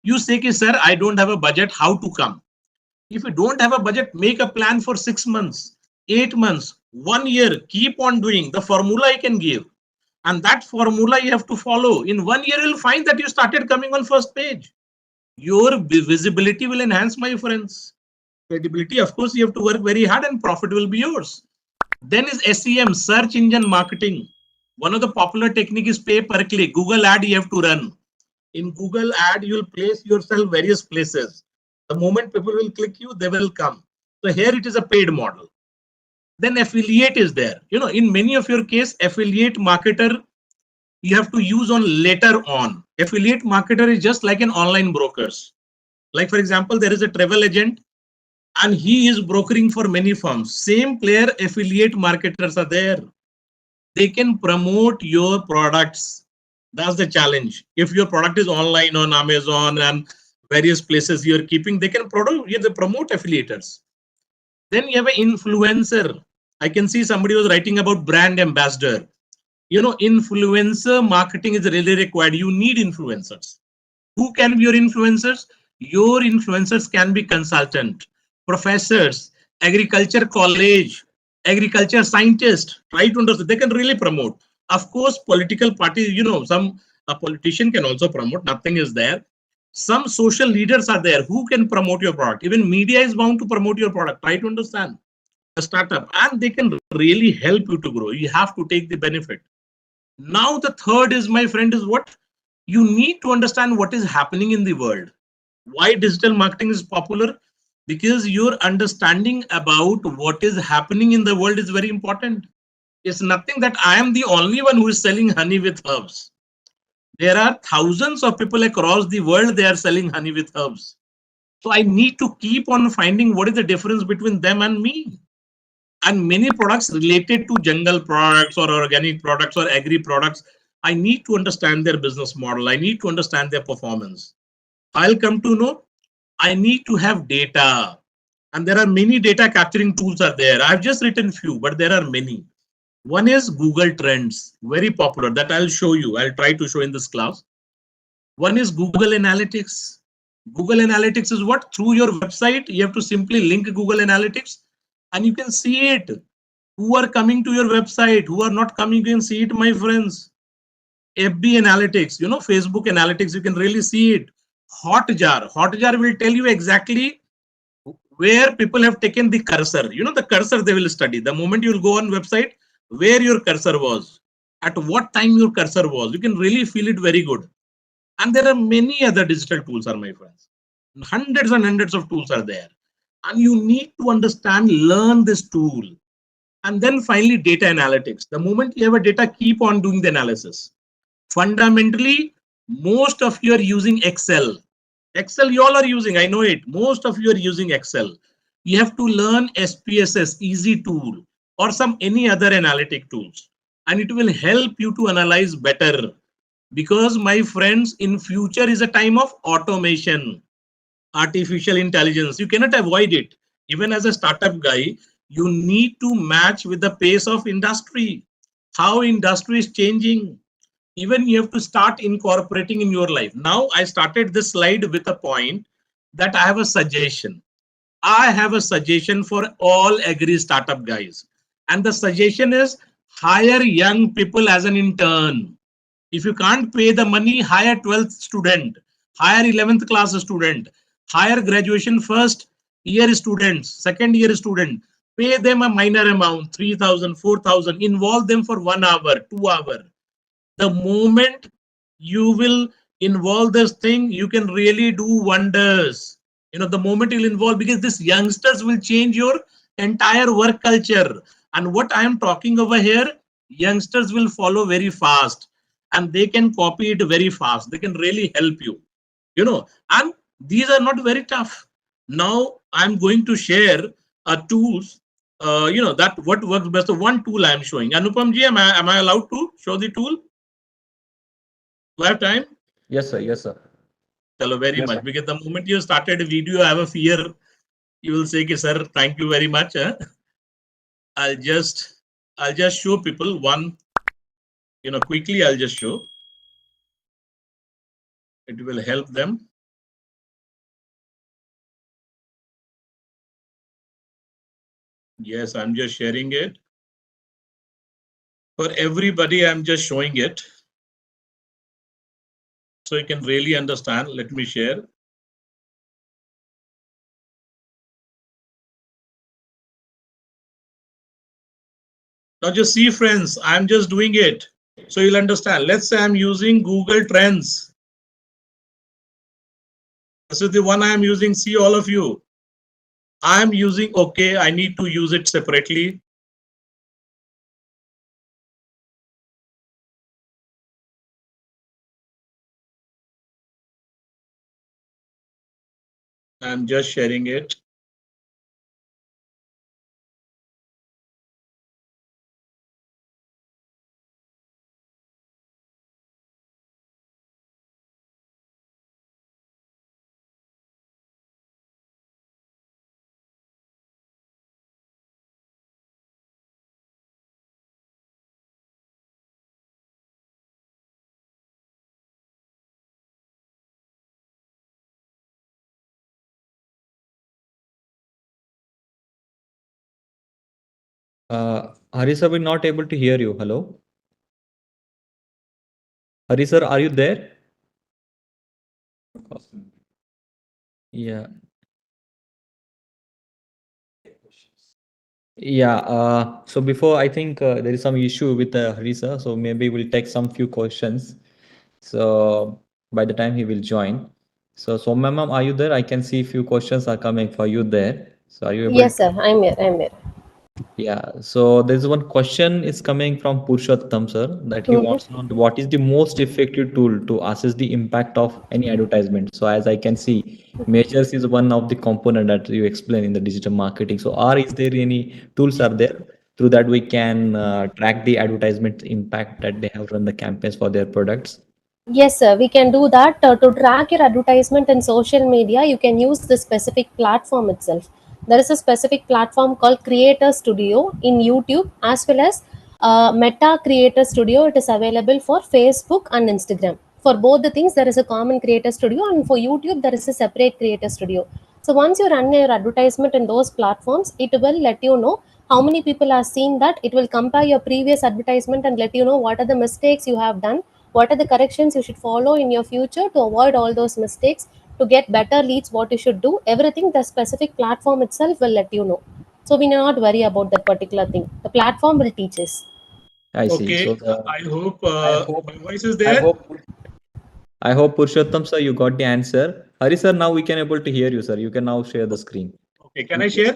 You say, sir, I don't have a budget, how to come? If you don't have a budget, make a plan for 6 months, 8 months, 1 year, keep on doing. The formula I can give. And that formula you have to follow. In 1 year, you'll find that you started coming on first page. Your visibility will enhance, my friends. Credibility, of course, you have to work very hard and profit will be yours. Then is SEM, search engine marketing. One of the popular technique is pay per click. Google ad you have to run. In Google ad, you'll place yourself various places. The moment people will click you, they will come. So here it is a paid model. Then affiliate is there. In many of your case, affiliate marketer, you have to use on later on. Affiliate marketer is just like an online brokers. Like for example, there is a travel agent and he is brokering for many firms. Same player, affiliate marketers are there. They can promote your products. That's the challenge. If your product is online on Amazon and various places you're keeping, they can promote affiliators. Then you have an influencer. I can see somebody was writing about brand ambassador. Influencer marketing is really required. You need influencers. Who can be your influencers? Your influencers can be consultant, professors, agriculture college, agriculture scientists. Try to understand. They can really promote. Of course, political parties, a politician can also promote. Nothing is there. Some social leaders are there who can promote your product. Even media is bound to promote your product. Try to understand. A startup, and they can really help you to grow. You have to take the benefit. Now the third is, my friend, is what? You need to understand what is happening in the world. Why digital marketing is popular? Because your understanding about what is happening in the world is very important. It's nothing that I am the only one who is selling honey with herbs. There are thousands of people across the world, they are selling honey with herbs. So I need to keep on finding what is the difference between them and me. and many products related to jungle products or organic products or agri products. I need to understand their business model. I need to understand their performance. I'll come to know I need to have data. And there are many data capturing tools are there. I've just written few, but there are many. One is Google Trends, very popular, that I'll show you. I'll try to show in this class. One is Google Analytics. Google Analytics is what? Through your website, you have to simply link Google Analytics and you can see it. Who are coming to your website, who are not coming, you can see it, my friends. FB Analytics, you know, Facebook Analytics, you can really see it. Hotjar. Hotjar will tell you exactly where people have taken the cursor. You know, the cursor they will study. The moment you will go on website, where your cursor was, at what time your cursor was. You can really feel it very good. And there are many other digital tools, are my friends. Hundreds and hundreds of tools are there. And you need to understand, learn this tool. And then finally, data analytics. The moment you have a data, keep on doing the analysis. Fundamentally, most of you are using Excel. Excel you all are using, I know it. Most of you are using Excel. You have to learn SPSS, easy tool, or some any other analytic tools. And it will help you to analyze better. Because my friends, in future is a time of automation, artificial intelligence. You cannot avoid it. Even as a startup guy, you need to match with the pace of industry. How industry is changing. Even you have to start incorporating in your life. Now I started this slide with a point that I have a suggestion. I have a suggestion for all agri startup guys. And the suggestion is hire young people as an intern. If you can't pay the money, hire 12th student, hire 11th class student, hire graduation first year students, second year student, pay them a minor amount, 3,000, 4,000, involve them for 1 hour, 2 hour. The moment you will involve this thing, you can really do wonders. You know, the moment you'll involve, because these youngsters will change your entire work culture. And what I am talking over here, youngsters will follow very fast and they can copy it very fast. They can really help you, you know, and these are not very tough. Now I'm going to share tools, you know, that what works best. So one tool I'm showing. Anupam ji, am I allowed to show the tool? Do I have time? Yes, sir. Yes, sir. Hello, very Yes, much. sir. Because the moment you started a video, I have a fear. You will say, sir, thank you very much. I'll just show people one, you know, quickly. I'll just show. It will help them. Yes, I'm just sharing it. For everybody, I'm just showing it. So you can really understand. Let me share. Now just see, friends, I'm just doing it. So you'll understand. Let's say I'm using Google Trends. This is the one I'm using. See, all of you. I'm using, okay, I need to use it separately. I'm just sharing it. Hari sir, we're not able to hear you. Hello? Hari sir, are you there? Yeah. Yeah. So before, I think there is some issue with Hari sir. So maybe we'll take some few questions. So by the time he will join. So Soumya ma'am, are you there? I can see few questions are coming for you there. So are you able Yes, sir. I'm here. I'm here. Yeah, so there's one question is coming from Purushottam sir that he wants to know what is the most effective tool to assess the impact of any advertisement. So as I can see, measures is one of the component that you explain in the digital marketing. So is there any tools are there through that we can track the advertisement impact that they have run the campaigns for their products? Yes, sir, we can do that. To track your advertisement in social media, you can use the specific platform itself. There is a specific platform called Creator Studio in YouTube, as well as Meta Creator Studio. It is available for Facebook and Instagram. For both the things, there is a common Creator Studio, and for YouTube, there is a separate Creator Studio. So once you run your advertisement in those platforms, it will let you know how many people are seeing that. It will compare your previous advertisement and let you know what are the mistakes you have done, what are the corrections you should follow in your future to avoid all those mistakes, to get better leads, what you should do. Everything the specific platform itself will let you know. So we need not worry about that particular thing. The platform will teach us. I see. Okay, So I hope I hope my voice is I there. hope I hope Purushottam sir you got the answer. Hari sir, now we can able to hear you, sir. You can now share the screen. Okay, can I share?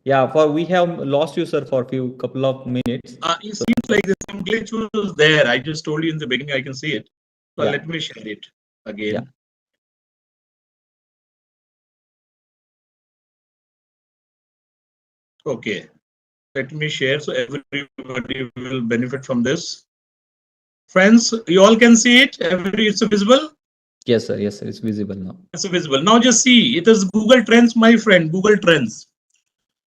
Yeah, for we have lost you, sir, for a few couple of minutes. It seems like there's some glitch was there. I just told you in the beginning I can see it. So Yeah. let me share it again. Yeah. Okay, let me share so everybody will benefit from this. Friends, you all can see it. It's visible. Yes, sir. Yes, sir. It's visible now. It's visible. Now just see. It is Google Trends, my friend. Google Trends.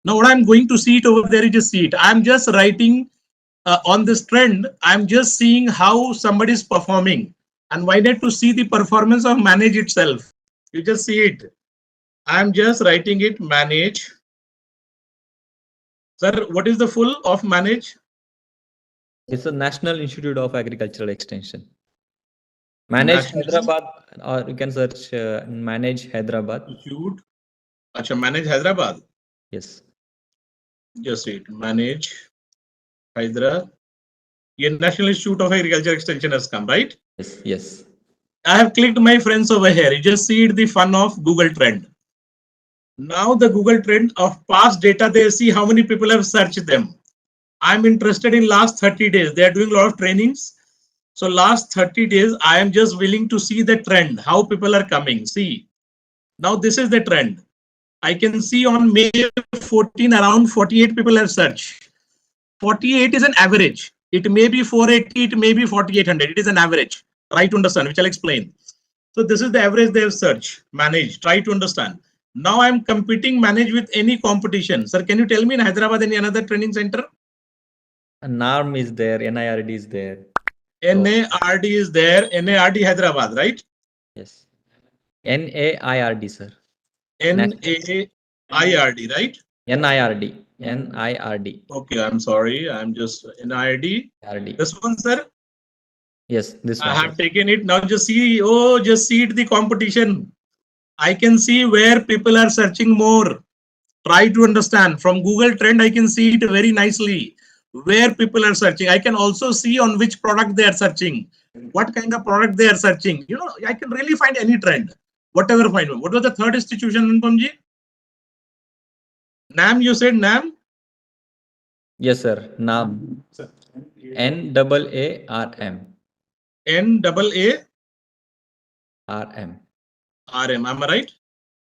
Now what I'm going to see it over there, you just see it. I'm just writing on this trend. I'm just seeing how somebody is performing. And why not to see the performance of Manage itself? You just see it. I'm just writing it Manage. Sir, what is the full of Manage? It's a National Institute of Agricultural Extension. Manage Hyderabad, or you can search Manage Hyderabad. Institute. Acha, Manage Hyderabad. Yes. Just see it. Manage Hyderabad. Your National Institute of Agriculture Extension has come, right? Yes. Yes. I have clicked my friends over here. You just see the fun of Google Trend. Now the Google Trend of past data, they see how many people have searched them. I'm interested in last 30 days. They are doing a lot of trainings. So last 30 days, I am just willing to see the trend, how people are coming. See, now this is the trend. I can see on May 14, around 48 people have searched. 48 is an average. It may be 480, it may be 4800. It is an average. Try to understand, which I'll explain. So this is the average they have searched, managed. Try to understand. Now I'm competing manage with any competition. Sir, can you tell me in Hyderabad any another training center? NARM is there, NIRD is there. NARD is there, NARD Hyderabad, right? Yes. NAIRD, sir. NAIRD, right? NIRD. NIRD. Okay, I'm sorry. I'm just NIRD. RD. This one, sir? Yes, this one. I have taken it. Now just see, just see it, the competition. I can see where people are searching more. Try to understand. From Google Trend, I can see it very nicely. Where people are searching. I can also see on which product they are searching. What kind of product they are searching. You know, I can really find any trend. Whatever find. What was the third institution, Anupamji? NAM, you said NAM? Yes, sir. NAM. NAARM. NAARM. RM. Am I right?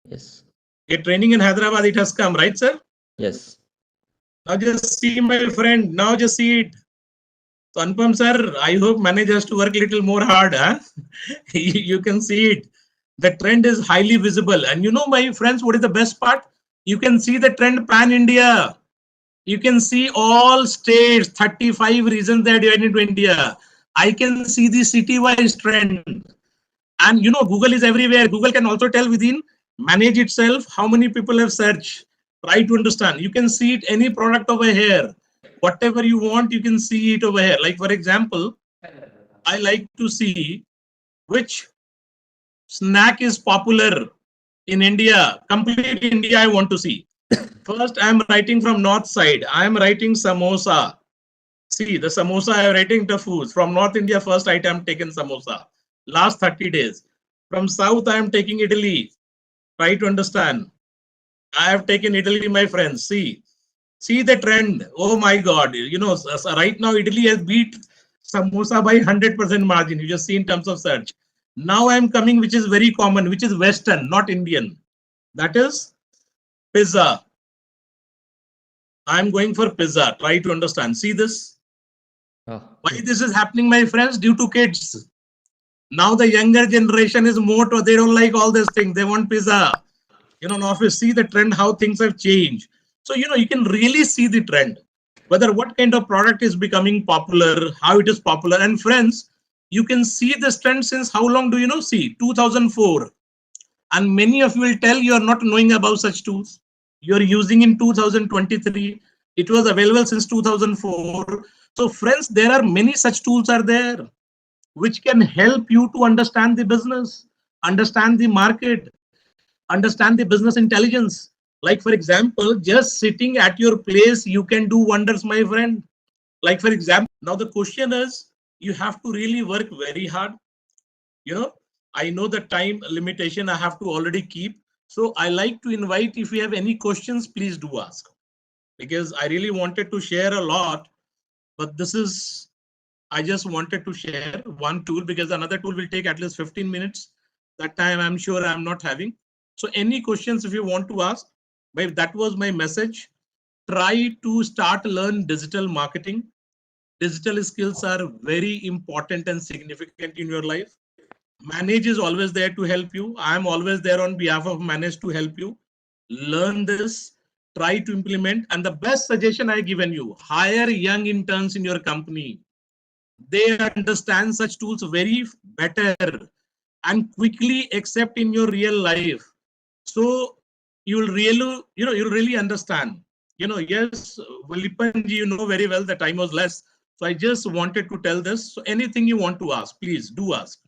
Yes. A training in Hyderabad, it has come, right, sir? Yes. Now just see, my friend. Now just see it. So, Anupam sir, I hope manager has to work a little more hard. Huh? You can see it. The trend is highly visible. And you know, my friends, what is the best part? You can see the trend pan-India. You can see all states, 35 regions that are divided into India. I can see the city-wise trend. And you know, Google is everywhere. Google can also tell within manage itself how many people have searched. Try to understand. You can see it any product over here. Whatever you want, you can see it over here. Like for example, I like to see which snack is popular in India. Complete India I want to see. First, I am writing from north side. I am writing samosa. See, the samosa I am writing the foods. From North India, first item taken samosa. Last 30 days. From South, I am taking Italy. Try to understand. I have taken Italy, my friends. See, See the trend. Oh my God. You know, right now Italy has beat samosa by 100% margin. You just see in terms of search. Now I'm coming, which is very common, which is Western, not Indian. That is pizza. I'm going for pizza. Try to understand. See this. Why this is happening, my friends? Due to kids. Now the younger generation is more to, they don't like all these things. They want pizza. You know, now if you see the trend, how things have changed. So, you know, you can really see the trend, whether what kind of product is becoming popular, how it is popular. And friends, you can see this trend since how long do you know? See, 2004. And many of you will tell you are not knowing about such tools. You are using in 2023. It was available since 2004. So friends, there are many such tools are there which can help you to understand the business, understand the market, understand the business intelligence. Like for example, just sitting at your place, you can do wonders, my friend. Like for example, now the question is, you have to really work very hard. You know, I know the time limitation I have to already keep. So I like to invite, if you have any questions, please do ask. Because I really wanted to share a lot, but this is, I just wanted to share one tool because another tool will take at least 15 minutes. That time I'm sure I'm not having. So any questions if you want to ask, but that was my message. Try to start learn digital marketing. Digital skills are very important and significant in your life. Manage is always there to help you. I'm always there on behalf of Manage to help you. Learn this, try to implement. And the best suggestion I given you, hire young interns in your company. They understand such tools very better and quickly accept in your real life. So you'll really, you'll really understand. Yes, Valipanji, you know very well the time was less. So I just wanted to tell this. So anything you want to ask, please do ask.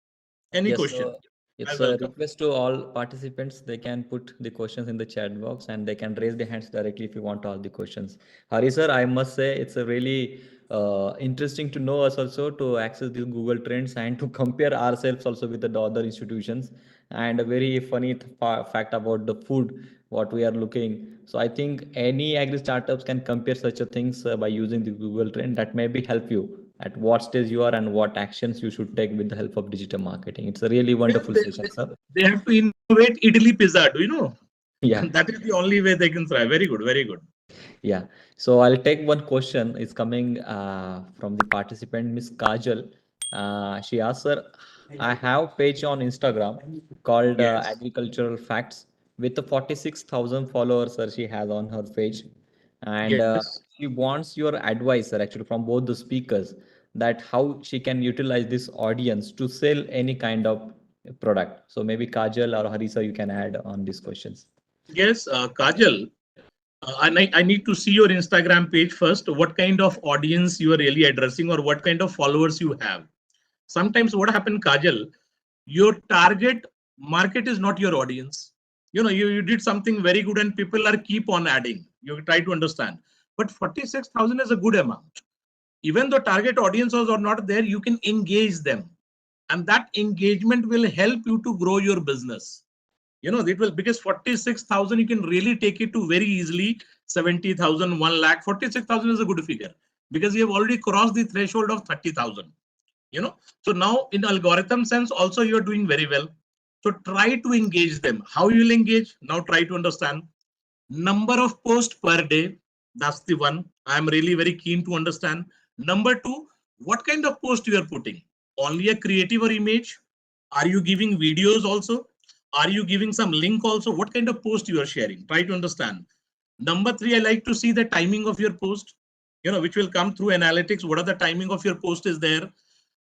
Any Yes, question? so it's a request to all participants. They can put the questions in the chat box and they can raise their hands directly if you want to ask the questions. Hari sir, I must say it's a really interesting to know us also to access these Google Trends and to compare ourselves also with the other institutions. And a very funny fact about the food, what we are looking. So I think any agri startups can compare such a things by using the Google Trend. That may be help you at what stage you are and what actions you should take with the help of digital marketing. It's a really wonderful session, sir. They have to innovate Italy pizza, do you know? Yeah. That is the only way they can thrive. Very good, very good. Yeah. So I'll take one question. It's coming from the participant, Miss Kajal. She asks, sir, I have page on Instagram called Yes. Agricultural Facts with the 46,000 followers, sir, she has on her page. And Yes. she wants your advice, sir, actually from both the speakers, that how she can utilize this audience to sell any kind of product. So maybe Kajal or Harisa, you can add on these questions. Yes, Kajal, I need to see your Instagram page first. What kind of audience you are really addressing or what kind of followers you have. Sometimes what happened, Kajal, your target market is not your audience. You did something very good and people are keep on adding. You try to understand. But 46,000 is a good amount. Even though target audiences are not there, you can engage them. And that engagement will help you to grow your business. It will, because 46,000 you can really take it to very easily 70,000, 1 lakh. 46,000 is a good figure because you have already crossed the threshold of 30,000. So now in algorithm sense also you are doing very well. So try to engage them. How you will engage? Now try to understand. Number of posts per day. That's the one I'm really very keen to understand. Number two, what kind of post you are putting? Only a creative or image? Are you giving videos also? Are you giving some link also? What kind of post you are sharing? Try to understand. Number three, I like to see the timing of your post, which will come through analytics. What are the timing of your post is there?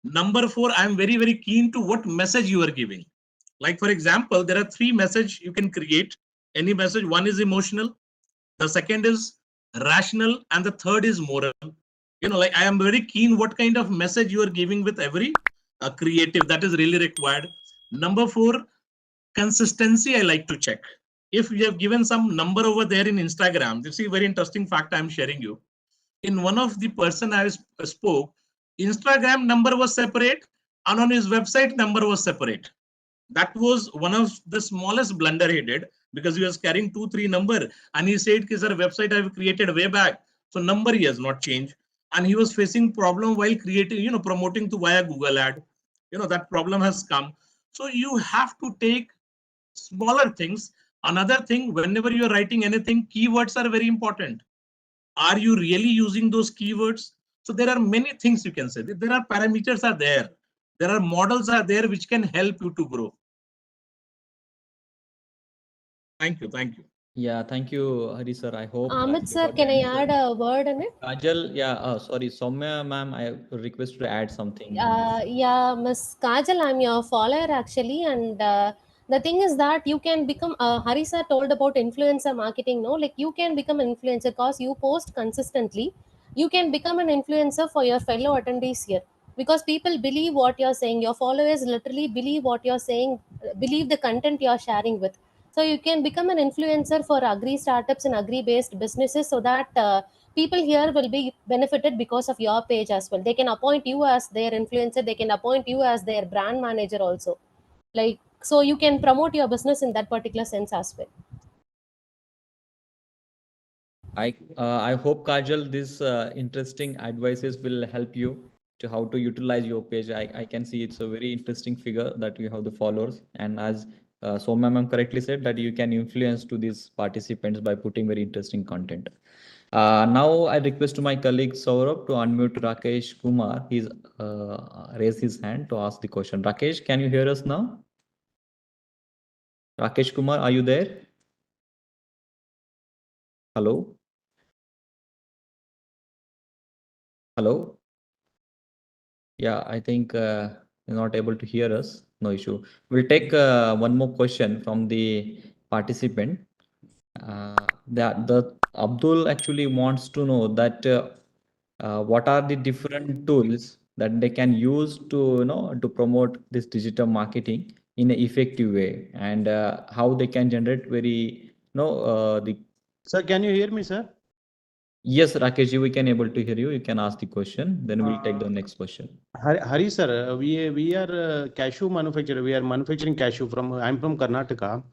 Number four, I'm very, very keen to what message you are giving. Like for example, there are three messages you can create. Any message. One is emotional. The second is rational. And the third is moral. Like I am very keen what kind of message you are giving with every creative that is really required. Number four, consistency I like to check. If you have given some number over there in Instagram, this is a very interesting fact I'm sharing you. In one of the person I spoke, Instagram number was separate and on his website number was separate. That was one of the smallest blunder he did. because he was carrying 2-3 number, and he said, sir, website I've created way back, so number he has not changed, and he was facing problem while creating, promoting to via Google ad. That problem has come. So you have to take smaller things. Another thing, whenever you are writing anything, keywords are very important. Are you really using those keywords? So there are many things you can say. There are parameters are there. There are models are there which can help you to grow. Thank you. Thank you. Yeah, thank you, Hari sir. I hope. Amit you sir, got the can I answer. add a word in it? Kajal, yeah, sorry, Soumya ma'am, I request to add something. Yeah, Miss Kajal, I'm your follower actually, and the thing is that you can become. Hari sir told about influencer marketing. No, like you can become an influencer because you post consistently. You can become an influencer for your fellow attendees here because people believe what you're saying. Your followers literally believe what you're saying, believe the content you're sharing with. So you can become an influencer for agri startups and agri based businesses so that people here will be benefited because of your page as well. They can appoint you as their influencer, they can appoint you as their brand manager also, like, so you can promote your business in that particular sense as well. I hope Kajal, this interesting advices will help you to how to utilize your page. I can see it's a very interesting figure that you have the followers, and as Soumya ma'am correctly said, that you can influence to these participants by putting very interesting content. Now I request to my colleague Saurabh to unmute Rakesh Kumar. He's raised his hand to ask the question. Rakesh, can you hear us now? Rakesh Kumar, are you there? Hello? Hello? Yeah, I think you're not able to hear us. No issue. We'll take one more question from the participant. The Abdul actually wants to know that what are the different tools that they can use to to promote this digital marketing in an effective way, and how they can generate very the. Sir, can you hear me, sir? Yes, Rakesh, we can able to hear you. You can ask the question. Then we'll take the next question. Hari sir, we are cashew manufacturer. We are manufacturing cashew from. I'm from Karnataka.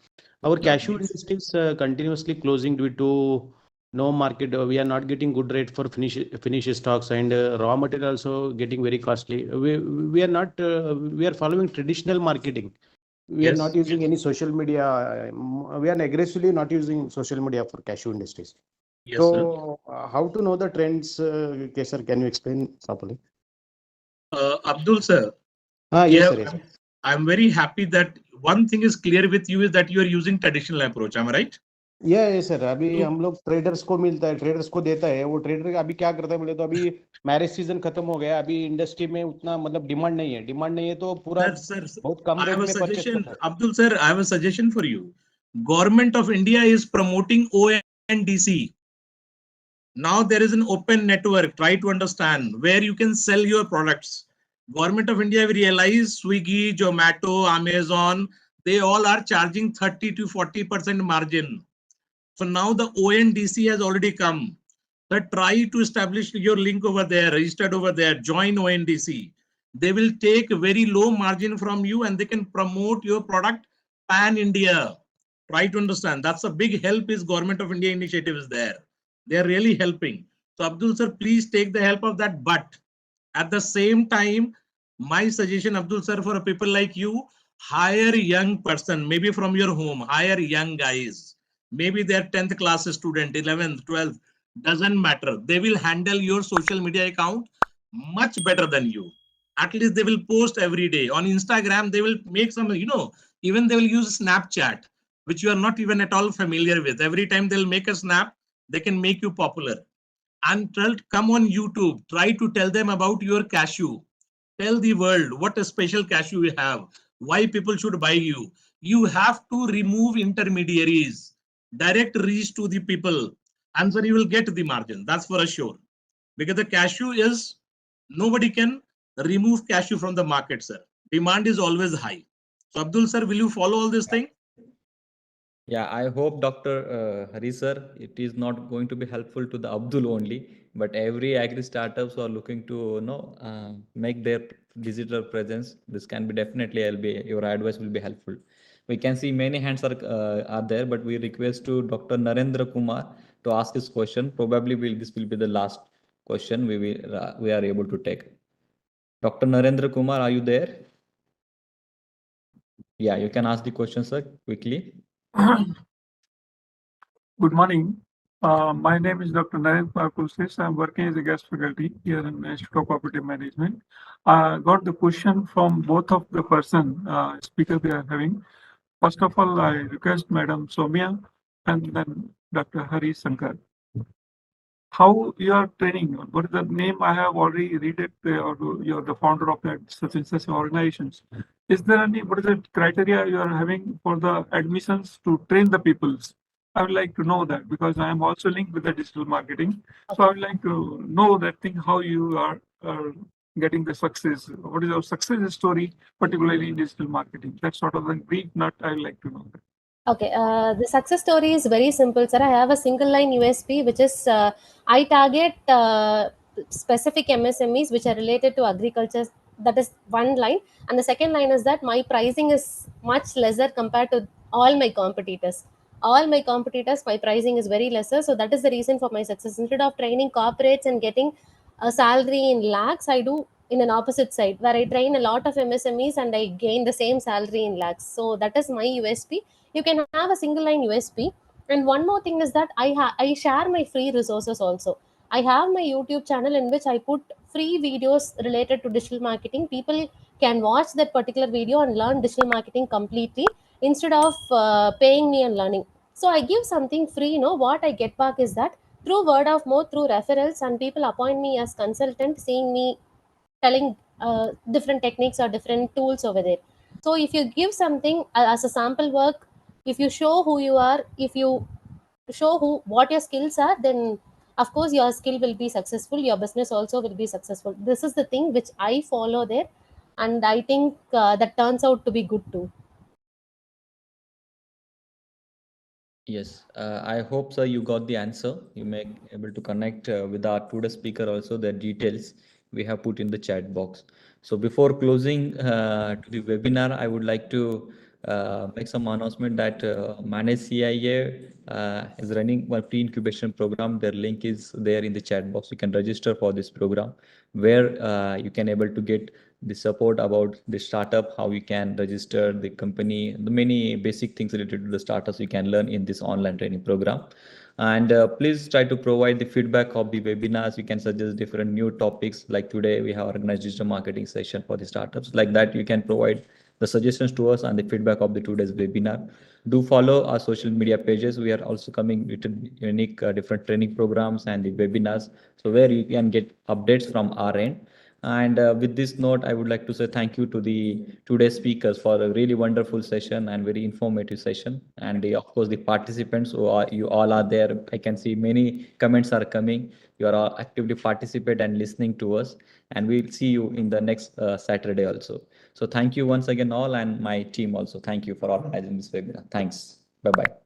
Our cashew industry is continuously closing due to no market. We are not getting good rate for finish stocks, and raw material also getting very costly. We are not. We are following traditional marketing. We are not using any social media. We are aggressively not using social media for cashew industries. Yes, So, how to know the trends? Okay, sir, can you explain properly? Abdul sir. Yes, sir. Yes, sir. I'm very happy that one thing is clear with you is that you are using traditional approach. Am I right? Yes, sir. अभी हम लोग traders को मिलता है, traders को देता है, वो ट्रेडर अभी क्या करता है बोले तो अभी मैरिज सीजन खत्म हो गया, अभी इंडस्ट्री में उतना मतलब डिमांड नहीं है तो पूरा बहुत कम रेट में परचेस करता है. Abdul sir, I have a suggestion for you. Government of India is promoting ONDC. Now there is an open network. Try to understand where you can sell your products. Government of India realize Swiggy, Zomato, Amazon, they all are charging 30 to 40% margin. So now the ONDC has already come. So try to establish your link over there, registered over there, join ONDC. They will take very low margin from you and they can promote your product pan India. Try to understand. That's a big help is Government of India initiative is there. They are really helping. So Abdul sir, please take the help of that. But at the same time, my suggestion, Abdul sir, for people like you, hire a young person, maybe from your home, hire young guys. Maybe they're 10th class student, 11th, 12th, doesn't matter. They will handle your social media account much better than you. At least they will post every day. On Instagram, they will make some, even they will use Snapchat, which you are not even at all familiar with. Every time they'll make a snap, they can make you popular. And come on YouTube, try to tell them about your cashew. Tell the world what a special cashew you have, why people should buy you. You have to remove intermediaries, direct reach to the people, and then you will get the margin. That's for sure. Because the cashew is, nobody can remove cashew from the market, sir. Demand is always high. So Abdul sir, will you follow all this thing? Yeah, I hope Dr. Hari sir, it is not going to be helpful to the Abdul only, but every agri startups who are looking to make their digital presence. This can be definitely your advice will be helpful. We can see many hands are there, but we request to Dr. Narendra Kumar to ask his question. Probably this will be the last question we are able to take. Dr. Narendra Kumar, are you there? Yeah, you can ask the question, sir, quickly. Good morning. My name is Dr. Narendra Kumar. I'm working as a guest faculty here in Institute of Cooperative Management. I got the question from both of the speakers they are having. First of all, I request Madam Soumya and then Dr. Hari Shankar. How you are training? What is the name? I have already read it, or you're the founder of that such and such organizations. Is there any, what is the criteria you are having for the admissions to train the peoples? I would like to know that because I am also linked with the digital marketing. So I would like to know that thing, how you are getting the success. What is your success story, particularly in digital marketing? That sort of a brief nut I would like to know that. Okay, the success story is very simple, sir. I have a single line USP, which is I target specific MSMEs which are related to agriculture. That is one line. And the second line is that my pricing is much lesser compared to all my competitors. All my competitors, my pricing is very lesser. So that is the reason for my success. Instead of training corporates and getting a salary in lakhs, I do in an opposite side where I train a lot of MSMEs and I gain the same salary in lakhs. So that is my USP. You can have a single line USP. And one more thing is that I share my free resources also. I have my YouTube channel in which I put free videos related to digital marketing. People can watch that particular video and learn digital marketing completely instead of paying me and learning. So I give something free. What I get back is that through word of mouth, through referrals, and people appoint me as consultant, seeing me telling different techniques or different tools over there. So if you give something as a sample work, if you show who you are, if you show what your skills are, then of course your skill will be successful, your business also will be successful. This is the thing which I follow there, and I think that turns out to be good too. Yes, I hope, sir, you got the answer. You may able to connect with our today's speaker also, the details we have put in the chat box. So before closing to the webinar, I would like to make some announcement that Manage CIA is running one free incubation program. Their link is there in the chat box. You can register for this program where you can able to get the support about the startup, how you can register the company, the many basic things related to the startups you can learn in this online training program. And please try to provide the feedback of the webinars. You can suggest different new topics, like today we have organized digital marketing session for the startups. Like that, you can provide the suggestions to us and the feedback of the today's webinar. Do follow our social media pages. We are also coming with unique different training programs and the webinars, so where you can get updates from our end. And with this note, I would like to say thank you to the today's speakers for a really wonderful session and very informative session. And of course, the participants who are, you all are there. I can see many comments are coming. You are all actively participate and listening to us. And we'll see you in the next Saturday also. So thank you once again all, and my team also. Thank you for organizing this webinar. Thanks. Bye-bye.